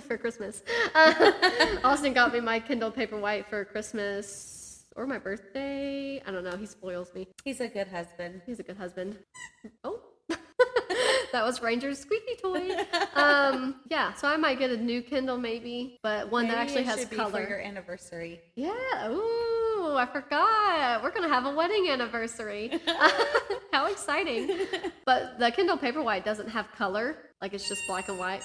for Christmas. Austin got me my Kindle Paperwhite for Christmas. Or my birthday. I don't know. He spoils me. He's a good husband. He's a good husband. Oh. That was Ranger's squeaky toy. So I might get a new Kindle maybe, but one that actually has color. For your anniversary. Yeah. Ooh, I forgot. We're going to have a wedding anniversary. How exciting. But the Kindle Paperwhite doesn't have color. Like, it's just black and white.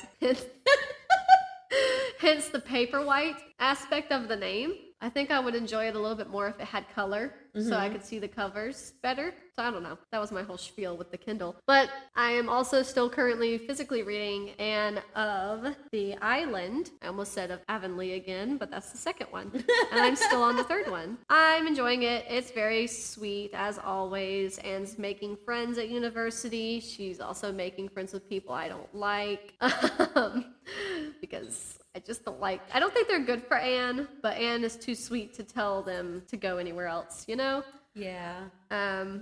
Hence the Paperwhite aspect of the name. I think I would enjoy it a little bit more if it had color, so I could see the covers better. So I don't know. That was my whole spiel with the Kindle. But I am also still currently physically reading Anne of the Island. I almost said of Avonlea again, but that's the second one. And I'm still on the third one. I'm enjoying it. It's very sweet, as always. Anne's making friends at university. She's also making friends with people I don't like. Because I just don't like... I don't think they're good for Anne, but Anne is too sweet to tell them to go anywhere else, you know? Yeah.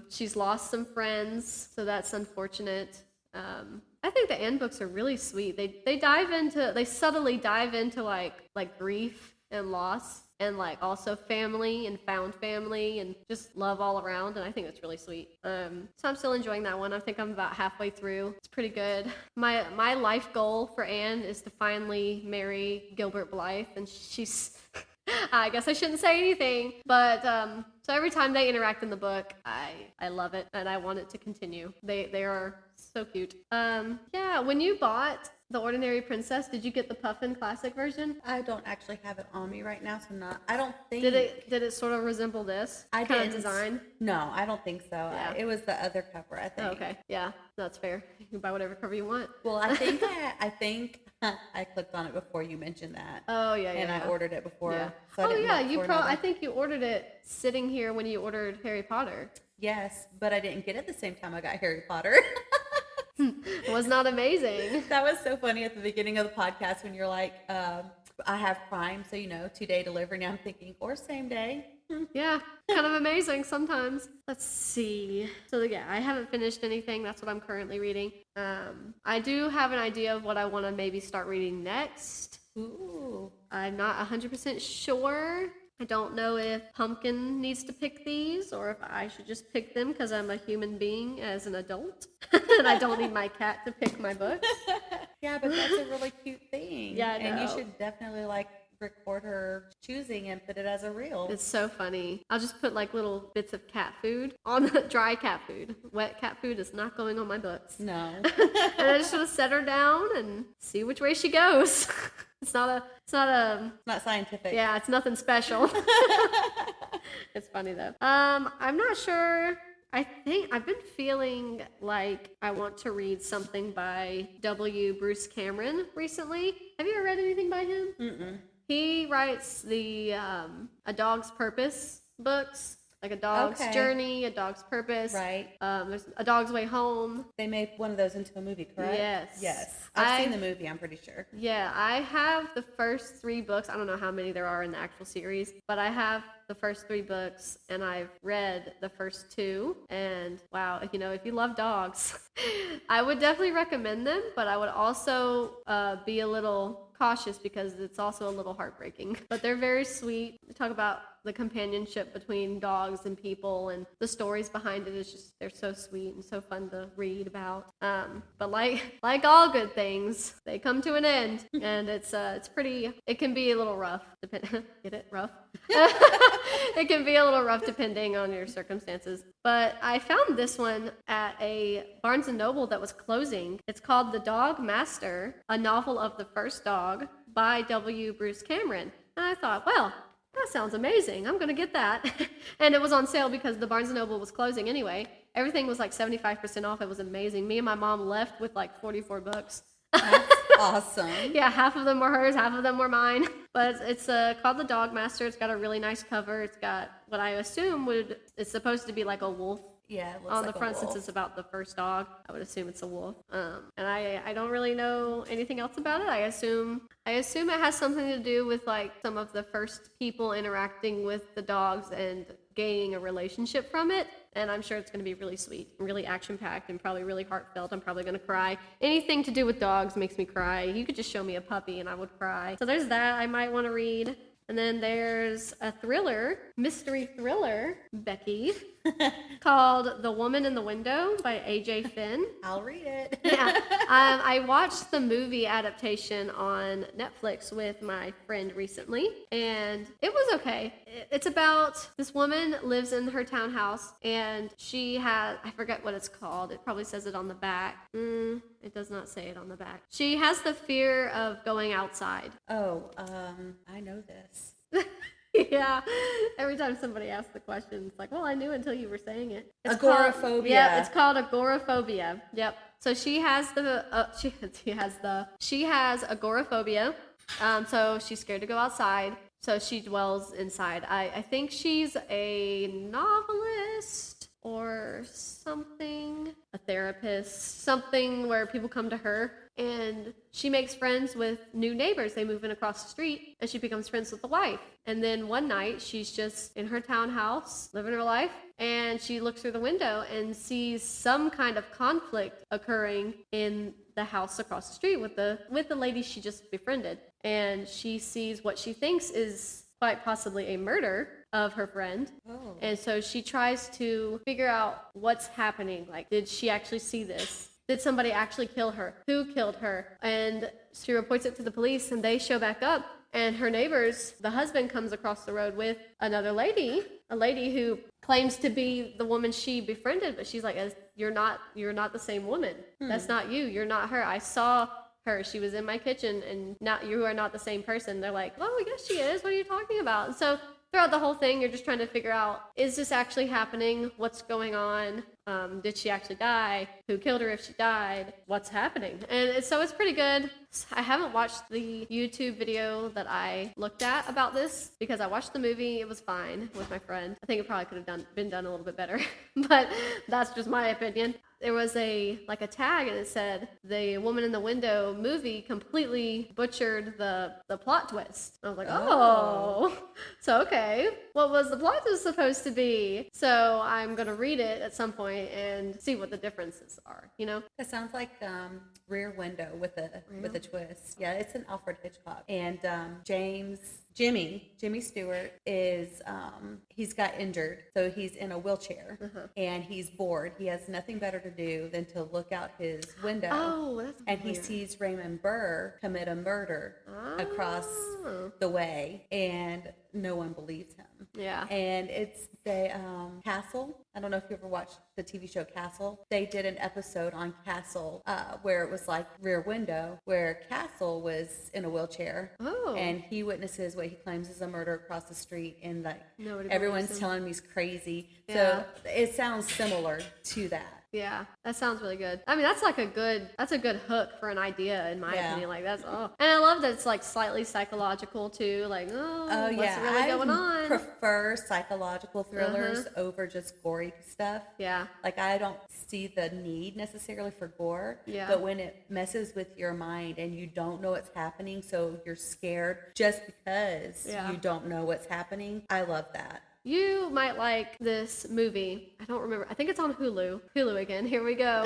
She's lost some friends, so that's unfortunate. I think the Anne books are really sweet. They subtly dive into like grief and loss, and like also family and found family and just love all around, and I think it's really sweet. So I'm still enjoying that one. I think I'm about halfway through. It's pretty good. My life goal for Anne is to finally marry Gilbert Blythe, and she's I guess I shouldn't say anything, but so every time they interact in the book, I love it, and I want it to continue. They are so cute. Yeah, when you bought The Ordinary Princess, did you get the Puffin Classic version? I don't actually have it on me right now, so I don't think. Did it sort of resemble this kind of design? No, I don't think so. Yeah. It was the other cover, I think. Oh, okay, yeah, that's fair. You can buy whatever cover you want. Well, I think I clicked on it before you mentioned that. Oh yeah, and I ordered it before. Yeah. So I think you ordered it sitting here when you ordered Harry Potter. Yes, but I didn't get it the same time I got Harry Potter. Was not amazing. That was so funny at the beginning of the podcast when you're like, I have Prime, so 2-day delivery. Now I'm thinking, or same day. Yeah, kind of amazing sometimes. Let's see. So yeah, I haven't finished anything. That's what I'm currently reading. I do have an idea of what I want to maybe start reading next. Ooh. I'm not 100% sure. I don't know if Pumpkin needs to pick these or if I should just pick them because I'm a human being as an adult and I don't need my cat to pick my books. Yeah, but that's a really cute thing. Yeah, I know. And you should definitely record her choosing and put it as a reel. It's so funny. I'll just put like little bits of cat food on the dry cat food. Wet cat food is not going on my books. No. And I just want to set her down and see which way she goes. It's not scientific. Yeah, it's nothing special. It's funny though. I'm not sure. I think I've been feeling like I want to read something by W. Bruce Cameron recently. Have you ever read anything by him? Mm-mm. He writes the A Dog's Purpose books, like A Dog's Journey, A Dog's Purpose. Right. There's A Dog's Way Home. They made one of those into a movie, correct? Yes. Yes. I've seen the movie, I'm pretty sure. Yeah, I have the first 3 books. I don't know how many there are in the actual series, but I have the first 3 books, and I've read the first 2. And wow, if you love dogs, I would definitely recommend them, but I would also be a little cautious because it's also a little heartbreaking. But they're very sweet. We talk about the companionship between dogs and people, and the stories behind it is just, they're so sweet and so fun to read about. But like all good things, they come to an end, and it's pretty, it can be a little rough. Get it? Rough? It can be a little rough depending on your circumstances. But I found this one at a Barnes & Noble that was closing. It's called The Dog Master, a novel of the first dog by W. Bruce Cameron. And I thought, well, that sounds amazing. I'm going to get that. And it was on sale because the Barnes & Noble was closing anyway. Everything was like 75% off. It was amazing. Me and my mom left with like 44 books. That's awesome. Yeah, half of them were hers, half of them were mine. But it's called The Dog Master. It's got a really nice cover. It's got what I assume it's supposed to be like a wolf. Yeah, it looks on like the front, a wolf. since it's about the first dog. I would assume it's a wolf. And I don't really know anything else about it. I assume it has something to do with like some of the first people interacting with the dogs and gaining a relationship from it. And I'm sure it's going to be really sweet and really action-packed and probably really heartfelt. I'm probably going to cry. Anything to do with dogs makes me cry. You could just show me a puppy and I would cry. So there's that I might want to read. And then there's a mystery thriller, Becky, called The Woman in the Window by A.J. Finn. I'll read it. Yeah. I watched the movie adaptation on Netflix with my friend recently, and it was okay. It's about this woman lives in her townhouse, and she has, I forget what it's called. It probably says it on the back. It does not say it on the back. She has the fear of going outside. Oh, I know this. Yeah. Every time somebody asks the question, it's like, well, I knew until you were saying it. It's agoraphobia. It's called agoraphobia. Yep. So she has she has agoraphobia. So she's scared to go outside. So she dwells inside. I think she's a novelist or something, a therapist, something where people come to her, and she makes friends with new neighbors. They move in across the street, and she becomes friends with the wife. And then one night, she's just in her townhouse, living her life, and she looks through the window and sees some kind of conflict occurring in the house across the street with the lady she just befriended, and she sees what she thinks is quite possibly a murder of her friend. Oh. And so she tries to figure out what's happening. Like, did she actually see this? Did somebody actually kill her? Who killed her? And she reports it to the police, and they show back up, and her neighbors, the husband comes across the road with another lady, a lady who claims to be the woman she befriended, but she's like, you're not the same woman. That's not you. You're not her. I saw her. She was in my kitchen, and you are not the same person. They're like, oh, yes, she is. What are you talking about? And so throughout the whole thing, you're just trying to figure out, is this actually happening? What's going on? Did she actually die? Who killed her if she died? What's happening? And so it's pretty good. I haven't watched the YouTube video that I looked at about this because I watched the movie. It was fine with my friend. I think it probably could have been done a little bit better, but that's just my opinion. There was a tag, and it said the woman in the window movie completely butchered the plot twist. I was like, oh. So okay, what was the plot twist supposed to be? So I'm gonna read it at some point and see what the differences are. It sounds like Rear Window with a twist. Yeah, it's an Alfred Hitchcock. And Jimmy Stewart is he's got injured, so he's in a wheelchair, and he's bored. He has nothing better to do than to look out his window. Oh, that's and weird. he sees Raymond Burr commit a murder across the way, and no one believes him. Yeah. And it's the Castle. I don't know if you ever watched the TV show Castle. They did an episode on Castle where it was like Rear Window, where Castle was in a wheelchair. Oh. And he witnesses what he claims is a murder across the street, and like Nobody everyone's believes him. telling him he's crazy. Yeah. So it sounds similar to that. Yeah, that sounds really good. I mean, that's a good hook for an idea, in my opinion. Like, and I love that it's like slightly psychological too. Like, what's really going on? I prefer psychological thrillers over just gory stuff. Yeah. Like, I don't see the need necessarily for gore. Yeah. But when it messes with your mind and you don't know what's happening, so you're scared just because you don't know what's happening, I love that. You might like this movie. I don't remember. I think it's on Hulu. Hulu again. Here we go.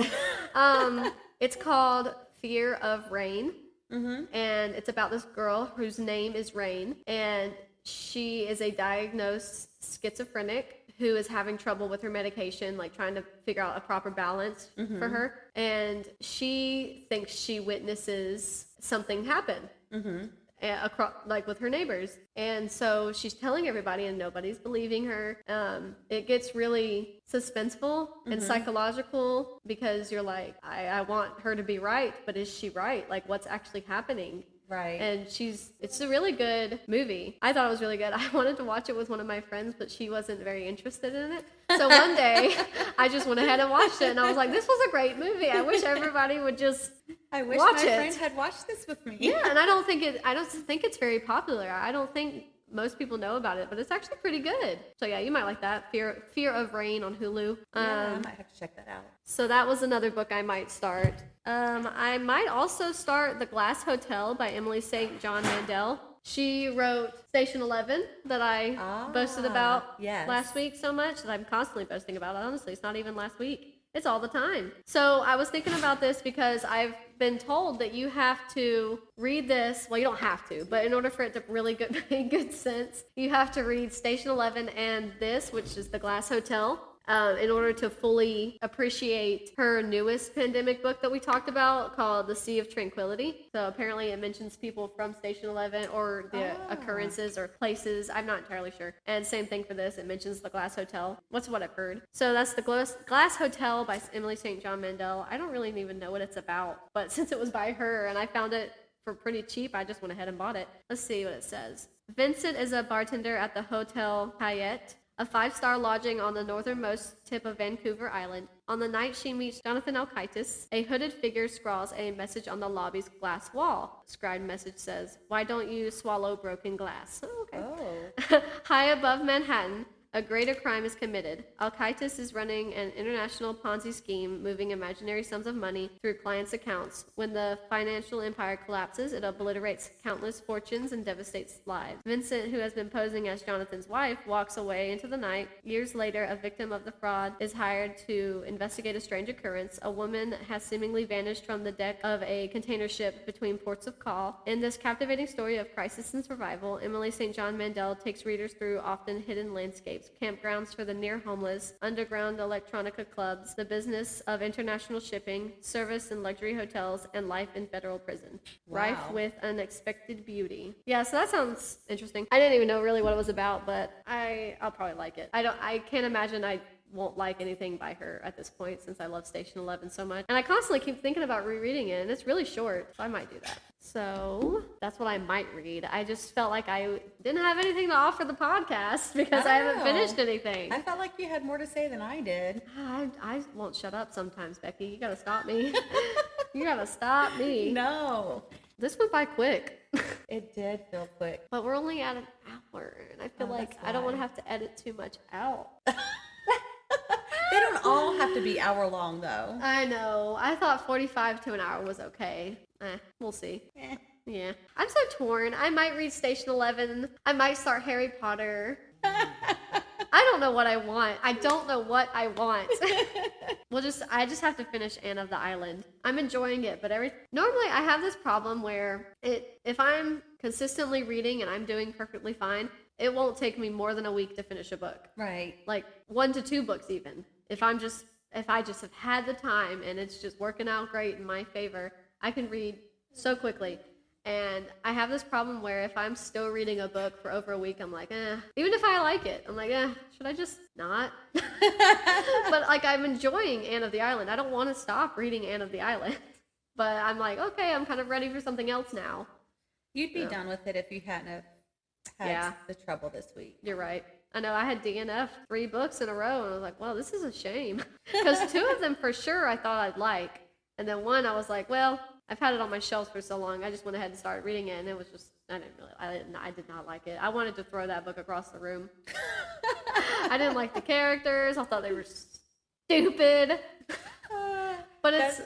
It's called Fear of Rain. And it's about this girl whose name is Rain. And she is a diagnosed schizophrenic who is having trouble with her medication, like trying to figure out a proper balance for her. And she thinks she witnesses something happen. Across, like with her neighbors, and so she's telling everybody, and nobody's believing her. It gets really suspenseful and psychological because you're like, I want her to be right, but is she right? Like, what's actually happening? Right. And it's a really good movie. I thought it was really good. I wanted to watch it with one of my friends, but she wasn't very interested in it. So one day I just went ahead and watched it, and I was like, this was a great movie. I wish everybody would just I wish watch my it. friend had watched this with me. Yeah, and I don't think it's very popular. I don't think most people know about it, but it's actually pretty good. So yeah, you might like that. Fear of Rain on Hulu. I might have to check that out. So that was another book I might start. I might also start The Glass Hotel by Emily St. John Mandel. She wrote Station 11 that I boasted about last week so much that I'm constantly boasting about. Honestly, it's not even last week. It's all the time. So I was thinking about this because I've been told that you have to read this. Well, you don't have to, but in order for it to really make good sense, you have to read Station 11 and this, which is The Glass Hotel, in order to fully appreciate her newest pandemic book that we talked about called The Sea of Tranquility. So apparently it mentions people from Station 11 or the occurrences or places. I'm not entirely sure. And same thing for this. It mentions the Glass Hotel. What's what I've heard. So that's the Glass Hotel by Emily St. John Mandel. I don't really even know what it's about, but since it was by her and I found it for pretty cheap, I just went ahead and bought it. Let's see what it says. Vincent is a bartender at the Hotel Cayette, a 5-star lodging on the northernmost tip of Vancouver Island. On the night she meets Jonathan Alkaitis, a hooded figure scrawls a message on the lobby's glass wall. The scribed message says, "Why don't you swallow broken glass?" Oh, okay. High above Manhattan, a greater crime is committed. Al-Qaeda is running an international Ponzi scheme, moving imaginary sums of money through clients' accounts. When the financial empire collapses, it obliterates countless fortunes and devastates lives. Vincent, who has been posing as Jonathan's wife, walks away into the night. Years later, a victim of the fraud is hired to investigate a strange occurrence. A woman has seemingly vanished from the deck of a container ship between ports of call. In this captivating story of crisis and survival, Emily St. John Mandel takes readers through often hidden landscapes, campgrounds for the near homeless, underground electronica clubs, the business of international shipping, service and luxury hotels, and life in federal prison. Wow. Rife with unexpected beauty. Yeah, so that sounds interesting. I didn't even know really what it was about, but I'll probably like it. I can't imagine I won't like anything by her at this point, since I love Station 11 so much. And I constantly keep thinking about rereading it, and it's really short, so I might do that. So that's what I might read. I just felt like I didn't have anything to offer the podcast because I haven't finished anything. I felt like you had more to say than I did. I won't shut up sometimes, Becky. You gotta stop me. You gotta stop me. No. This went by quick. It did feel quick. But we're only at an hour, and I feel like I don't want to have to edit too much out. They don't all have to be hour long, though. I know. I thought 45 to an hour was okay. We'll see. Yeah. I'm so torn. I might read Station 11. I might start Harry Potter. I don't know what I want. I don't know what I want. I just have to finish Anne of the Island. I'm enjoying it, but normally I have this problem where if I'm consistently reading and I'm doing perfectly fine, it won't take me more than a week to finish a book. Right. Like 1 to 2 books even. If I just have had the time and it's just working out great in my favor, I can read so quickly. And I have this problem where if I'm still reading a book for over a week, I'm like, even if I like it, I'm like, should I just not? But like, I'm enjoying Anne of the Island. I don't want to stop reading Anne of the Island. But I'm like, okay, I'm kind of ready for something else now. You'd be done with it if you hadn't have had the trouble this week. You're right. I know I had DNF 3 books in a row, and I was like, well, this is a shame. Because 2 of them for sure I thought I'd like. And then 1 I was like, well, I've had it on my shelves for so long, I just went ahead and started reading it, and it was just, I did not like it. I wanted to throw that book across the room. I didn't like the characters. I thought they were stupid. But it's...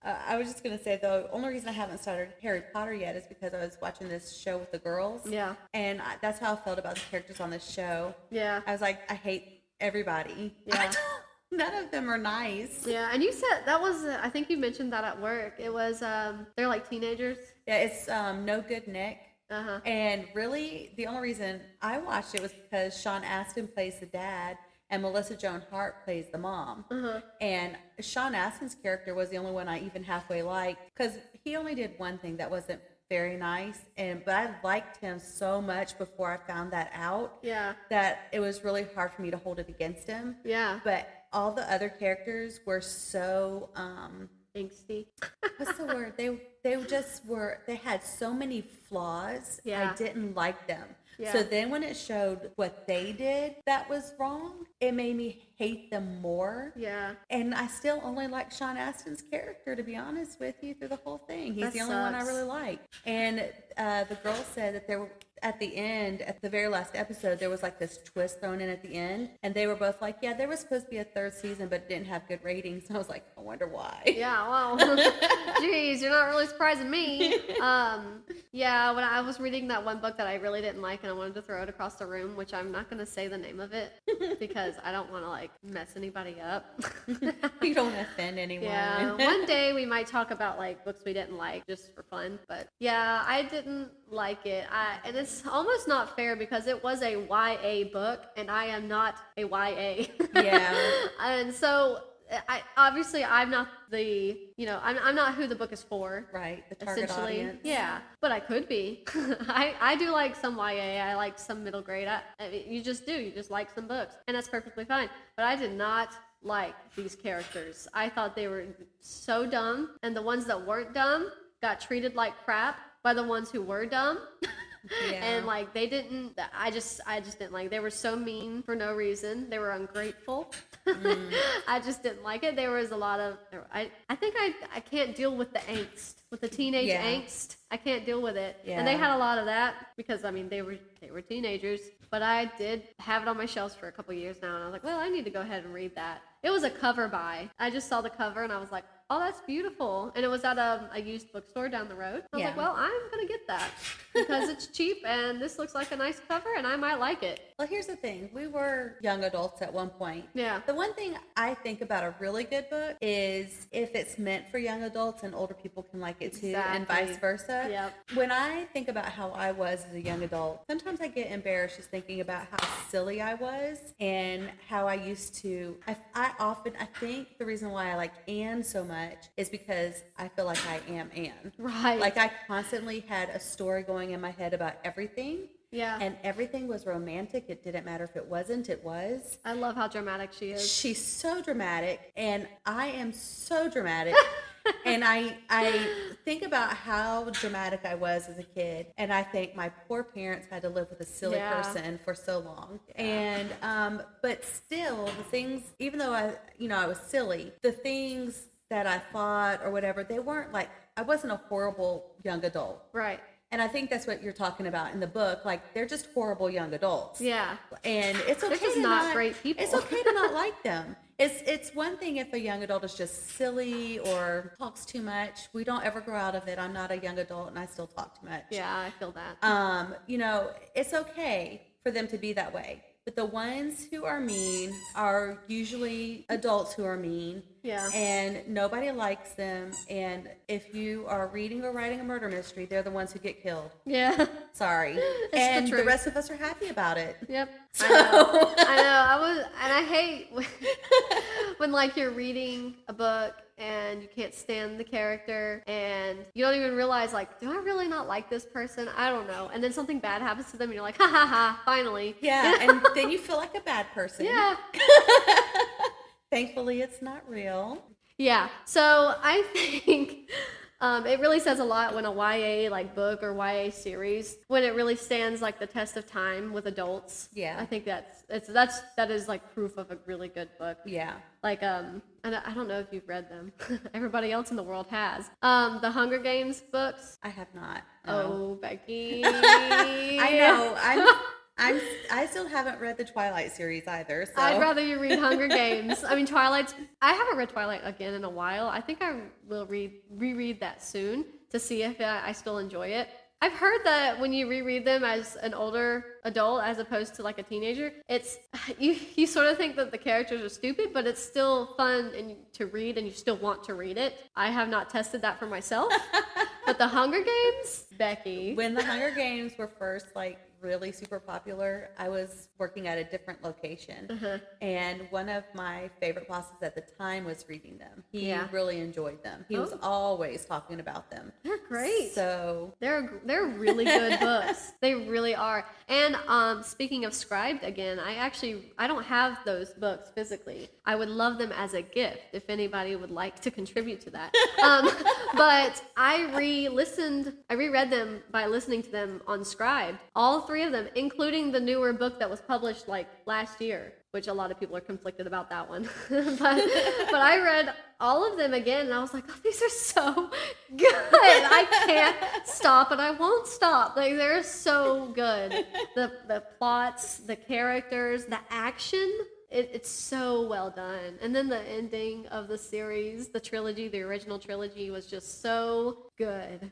I was just going to say, the only reason I haven't started Harry Potter yet is because I was watching this show with the girls. Yeah. And that's how I felt about the characters on this show. Yeah. I was like, I hate everybody. Yeah. None of them are nice. Yeah, and you said that was, I think you mentioned that at work. It was, they're like teenagers. Yeah, it's No Good Nick. Uh-huh. And really, the only reason I watched it was because Sean Astin plays the dad and Melissa Joan Hart plays the mom. Uh-huh. And Sean Astin's character was the only one I even halfway liked, because he only did one thing that wasn't very nice, but I liked him so much before I found that out. Yeah. That it was really hard for me to hold it against him. Yeah. But all the other characters were so angsty. What's the word? They had so many flaws. Yeah. I didn't like them. Yeah. So then when it showed what they did that was wrong, it made me hate them more. Yeah. And I still only like Sean Astin's character, to be honest with you, through the whole thing. He's the only one I really like. And the girl said that there were, at the end, at the very last episode, there was like this twist thrown in at the end. And they were both like, yeah, there was supposed to be a 3rd season, but it didn't have good ratings. And I was like, I wonder why. Yeah, well, geez, you're not really surprising me. Yeah, when I was reading that one book that I really didn't like and I wanted to throw it across the room, which I'm not going to say the name of it because I don't want to like mess anybody up. You don't offend anyone. Yeah, one day we might talk about like books we didn't like just for fun, but yeah, I didn't like it. And it's almost not fair because it was a YA book and I am not a YA. Yeah. And so I'm not the, I'm not who the book is for. Right, the target audience. Yeah, but I could be. I do like some YA. I like some middle grade. I mean, you just like some books, and that's perfectly fine. But I did not like these characters. I thought they were so dumb, and the ones that weren't dumb got treated like crap by the ones who were dumb. Yeah. And like I just didn't like, they were so mean for no reason. They were ungrateful. I just didn't like it. There was a lot of, I think I can't deal with the angst, with the teenage angst. I can't deal with it. Yeah. And they had a lot of that because I mean they were teenagers. But I did have it on my shelves for a couple years now, and I was like, well, I need to go ahead and read that. It was a cover buy. I just saw the cover, and I was like, oh, that's beautiful. And it was at a used bookstore down the road. I was like, well, I'm going to get that because it's cheap, and this looks like a nice cover, and I might like it. Well, here's the thing. We were young adults at one point. Yeah. The one thing I think about a really good book is if it's meant for young adults and older people can like it too, and vice versa. Yep. When I think about how I was as a young adult, sometimes I get embarrassed just thinking about how silly I was and how I used to. I think the reason why I like Anne so much is because I feel like I am Anne. Right. Like I constantly had a story going in my head about everything. Yeah. And everything was romantic. It didn't matter if it wasn't, it was. I love how dramatic she is. She's so dramatic, and I am so dramatic. And I think about how dramatic I was as a kid, and I think my poor parents had to live with a silly person for so long. Yeah. And but still, the things, even though I was silly, the things that I thought or whatever, they weren't like, I wasn't a horrible young adult. Right. And I think that's what you're talking about in the book. Like, they're just horrible young adults. Yeah. And it's okay. They're just not great people. It's okay to not like them. It's one thing if a young adult is just silly or talks too much. We don't ever grow out of it. I'm not a young adult and I still talk too much. Yeah, I feel that. It's okay for them to be that way. But the ones who are mean are usually adults who are mean. Yeah. And nobody likes them. And if you are reading or writing a murder mystery, they're the ones who get killed. Yeah. Sorry. It's and the truth. The rest of us are happy about it. Yep. So. I know. I hate when like you're reading a book and you can't stand the character and you don't even realize, like, do I really not like this person? I don't know. And then something bad happens to them and you're like, ha ha ha, finally. Yeah, and then you feel like a bad person. Yeah. Thankfully, it's not real. Yeah. So I think it really says a lot when a YA like book or YA series, when it really stands like the test of time with adults. Yeah. I think that is like proof of a really good book. Yeah. Like and I don't know if you've read them. Everybody else in the world has. The Hunger Games books. I have not. No. Oh, Becky. I know. I still haven't read the Twilight series either. So. I'd rather you read Hunger Games. I mean, I haven't read Twilight again in a while. I think I will reread that soon to see if I still enjoy it. I've heard that when you reread them as an older adult as opposed to like a teenager, it's you sort of think that the characters are stupid, but it's still fun to read and you still want to read it. I have not tested that for myself. But the Hunger Games, Becky. When the Hunger Games were first like really super popular, I was working at a different location. Uh-huh. And one of my favorite bosses at the time was reading them. He really enjoyed them. He was always talking about them. They're great. So they're really good books. They really are. And speaking of Scribed again, I don't have those books physically. I would love them as a gift if anybody would like to contribute to that. But I reread them by listening to them on Scribed. All three of them, including the newer book that was published like last year, which a lot of people are conflicted about that one. but I read all of them again and I was like, oh, these are so good. I can't stop and I won't stop. Like, they're so good. The plots, the characters, the action, it's so well done. And then the ending of the series, the original trilogy was just so good.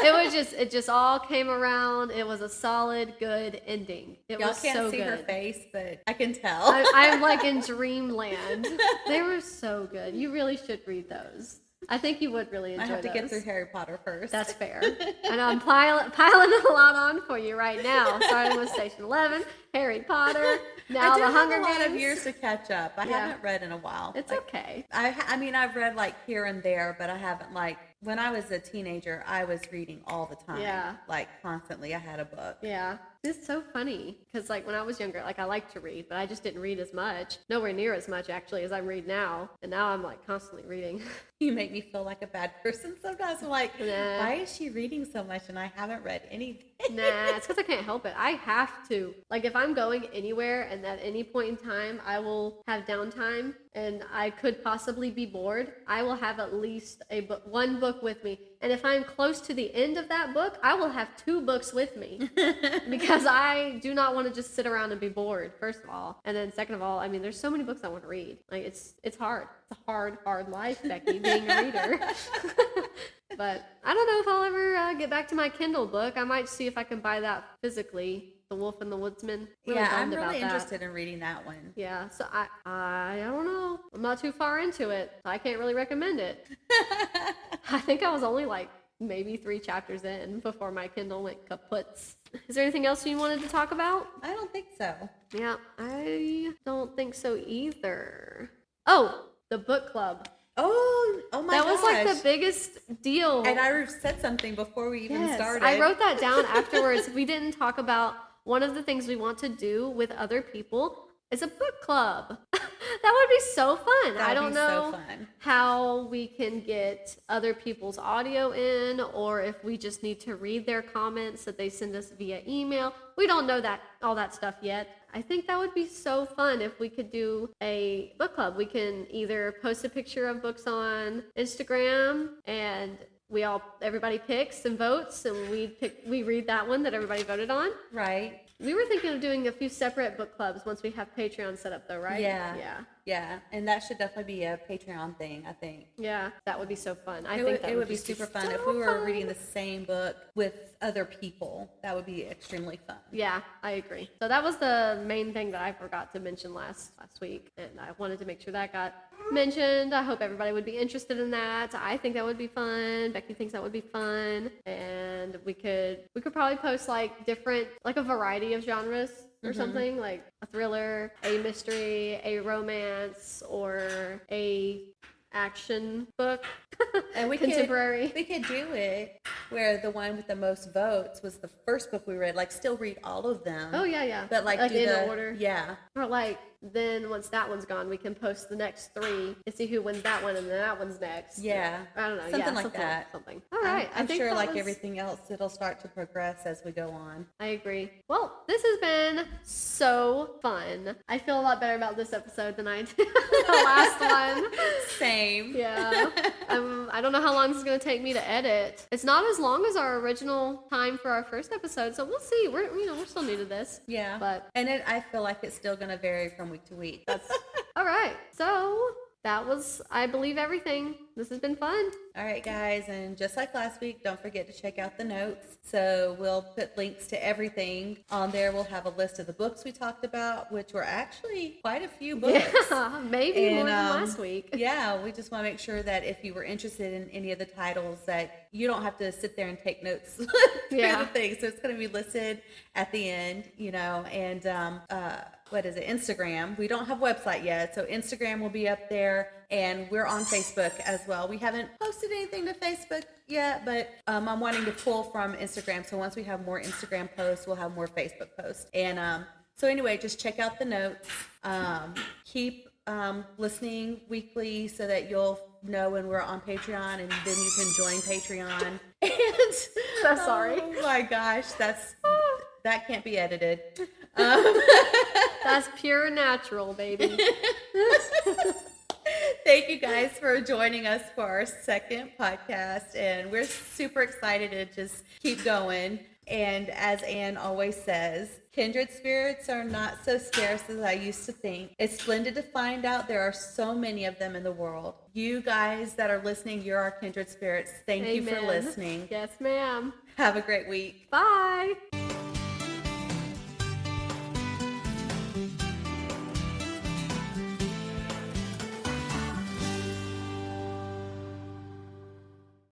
It just all came around. It was a solid, good ending. Y'all was can't so see good. her face, but I can tell. I'm like in dreamland. They were so good. You really should read those. I think you would really enjoy those. I have to get through Harry Potter first. That's fair. And I'm piling a lot on for you right now. Starting with Station 11, Harry Potter, now the Hunger Games. I have a lot of years to catch up. I haven't read in a while. It's okay. I mean, I've read like here and there, but I haven't like, when I was a teenager, I was reading all the time. Yeah. Like constantly I had a book. Yeah. It's so funny because like when I was younger, like I liked to read, but I just didn't read as much. Nowhere near as much actually as I read now. And now I'm like constantly reading. You make me feel like a bad person sometimes. I'm like, why is she reading so much and I haven't read anything? Nah, it's because I can't help it. I have to. Like if I'm going anywhere and at any point in time I will have downtime and I could possibly be bored, I will have at least one book with me. And if I'm close to the end of that book, I will have 2 books with me because I do not want to just sit around and be bored, first of all. And then second of all, I mean, there's so many books I want to read. Like it's hard. It's a hard life, Becky, being a reader. But I don't know if I'll ever get back to my Kindle book. I might see if I can buy that physically. The Wolf and the Woodsman. I'm really interested in reading that one. Yeah, so I don't know. I'm not too far into it. So I can't really recommend it. I think I was only like maybe 3 chapters in before my Kindle went kaput. Is there anything else you wanted to talk about? I don't think so. Yeah, I don't think so either. Oh, the book club. Oh my gosh. That was like the biggest deal. And I said something before we even started. I wrote that down afterwards. We didn't talk about one of the things we want to do with other people is a book club. That would be so fun. I don't know how we can get other people's audio in, or if we just need to read their comments that they send us via email. We don't know all that stuff yet. I think that would be so fun if we could do a book club. We can either post a picture of books on Instagram and everybody picks and votes, and we read that one that everybody voted on. Right. We were thinking of doing a few separate book clubs once we have Patreon set up, though, right? Yeah. And that should definitely be a Patreon thing, I think. Yeah, that would be so fun. It would be super fun if we were reading the same book with other people. That would be extremely fun. Yeah, I agree. So that was the main thing that I forgot to mention last week, and I wanted to make sure that got mentioned. I hope everybody would be interested in that. I think that would be fun. Becky thinks that would be fun, and we could probably post like a variety of genres or something, like a thriller, a mystery, a romance, or a action book. And we contemporary. We could do it where the one with the most votes was the first book we read. Like, still read all of them. Oh yeah. But like do in order. Yeah. Or like then once that one's gone, we can post the next 3 and see who wins that one, and then that one's next. Yeah. I don't know. Something like that. Something. All right. I'm sure like everything else, it'll start to progress as we go on. I agree. Well, this has been so fun. I feel a lot better about this episode than I did the last one. Same. Yeah. I don't know how long this is going to take me to edit. It's not as long as our original time for our first episode, so we'll see. We're still new to this. Yeah. I feel like it's still going to vary from week to week. All right. So that was, I believe, everything. This has been fun. All right, guys. And just like last week, don't forget to check out the notes. So we'll put links to everything on there. We'll have a list of the books we talked about, which were actually quite a few books. Yeah, maybe more than last week. Yeah, we just want to make sure that if you were interested in any of the titles, that you don't have to sit there and take notes through the thing. So it's going to be listed at the end, and what is it? Instagram. We don't have a website yet, so Instagram will be up there, and we're on Facebook as well. We haven't posted anything to Facebook yet, but I'm wanting to pull from Instagram. So once we have more Instagram posts, we'll have more Facebook posts. And so anyway, just check out the notes. Keep listening weekly so that you'll know when we're on Patreon, and then you can join Patreon. And so sorry. Oh my gosh, that can't be edited. That's pure natural, baby. Thank you guys for joining us for our second podcast, and we're super excited to just keep going. And as Anne always says, kindred spirits are not so scarce as I used to think. It's splendid to find out there are so many of them in the world. You guys that are listening, you're our kindred spirits. Thank you for listening. Yes, ma'am. Have a great week. Bye.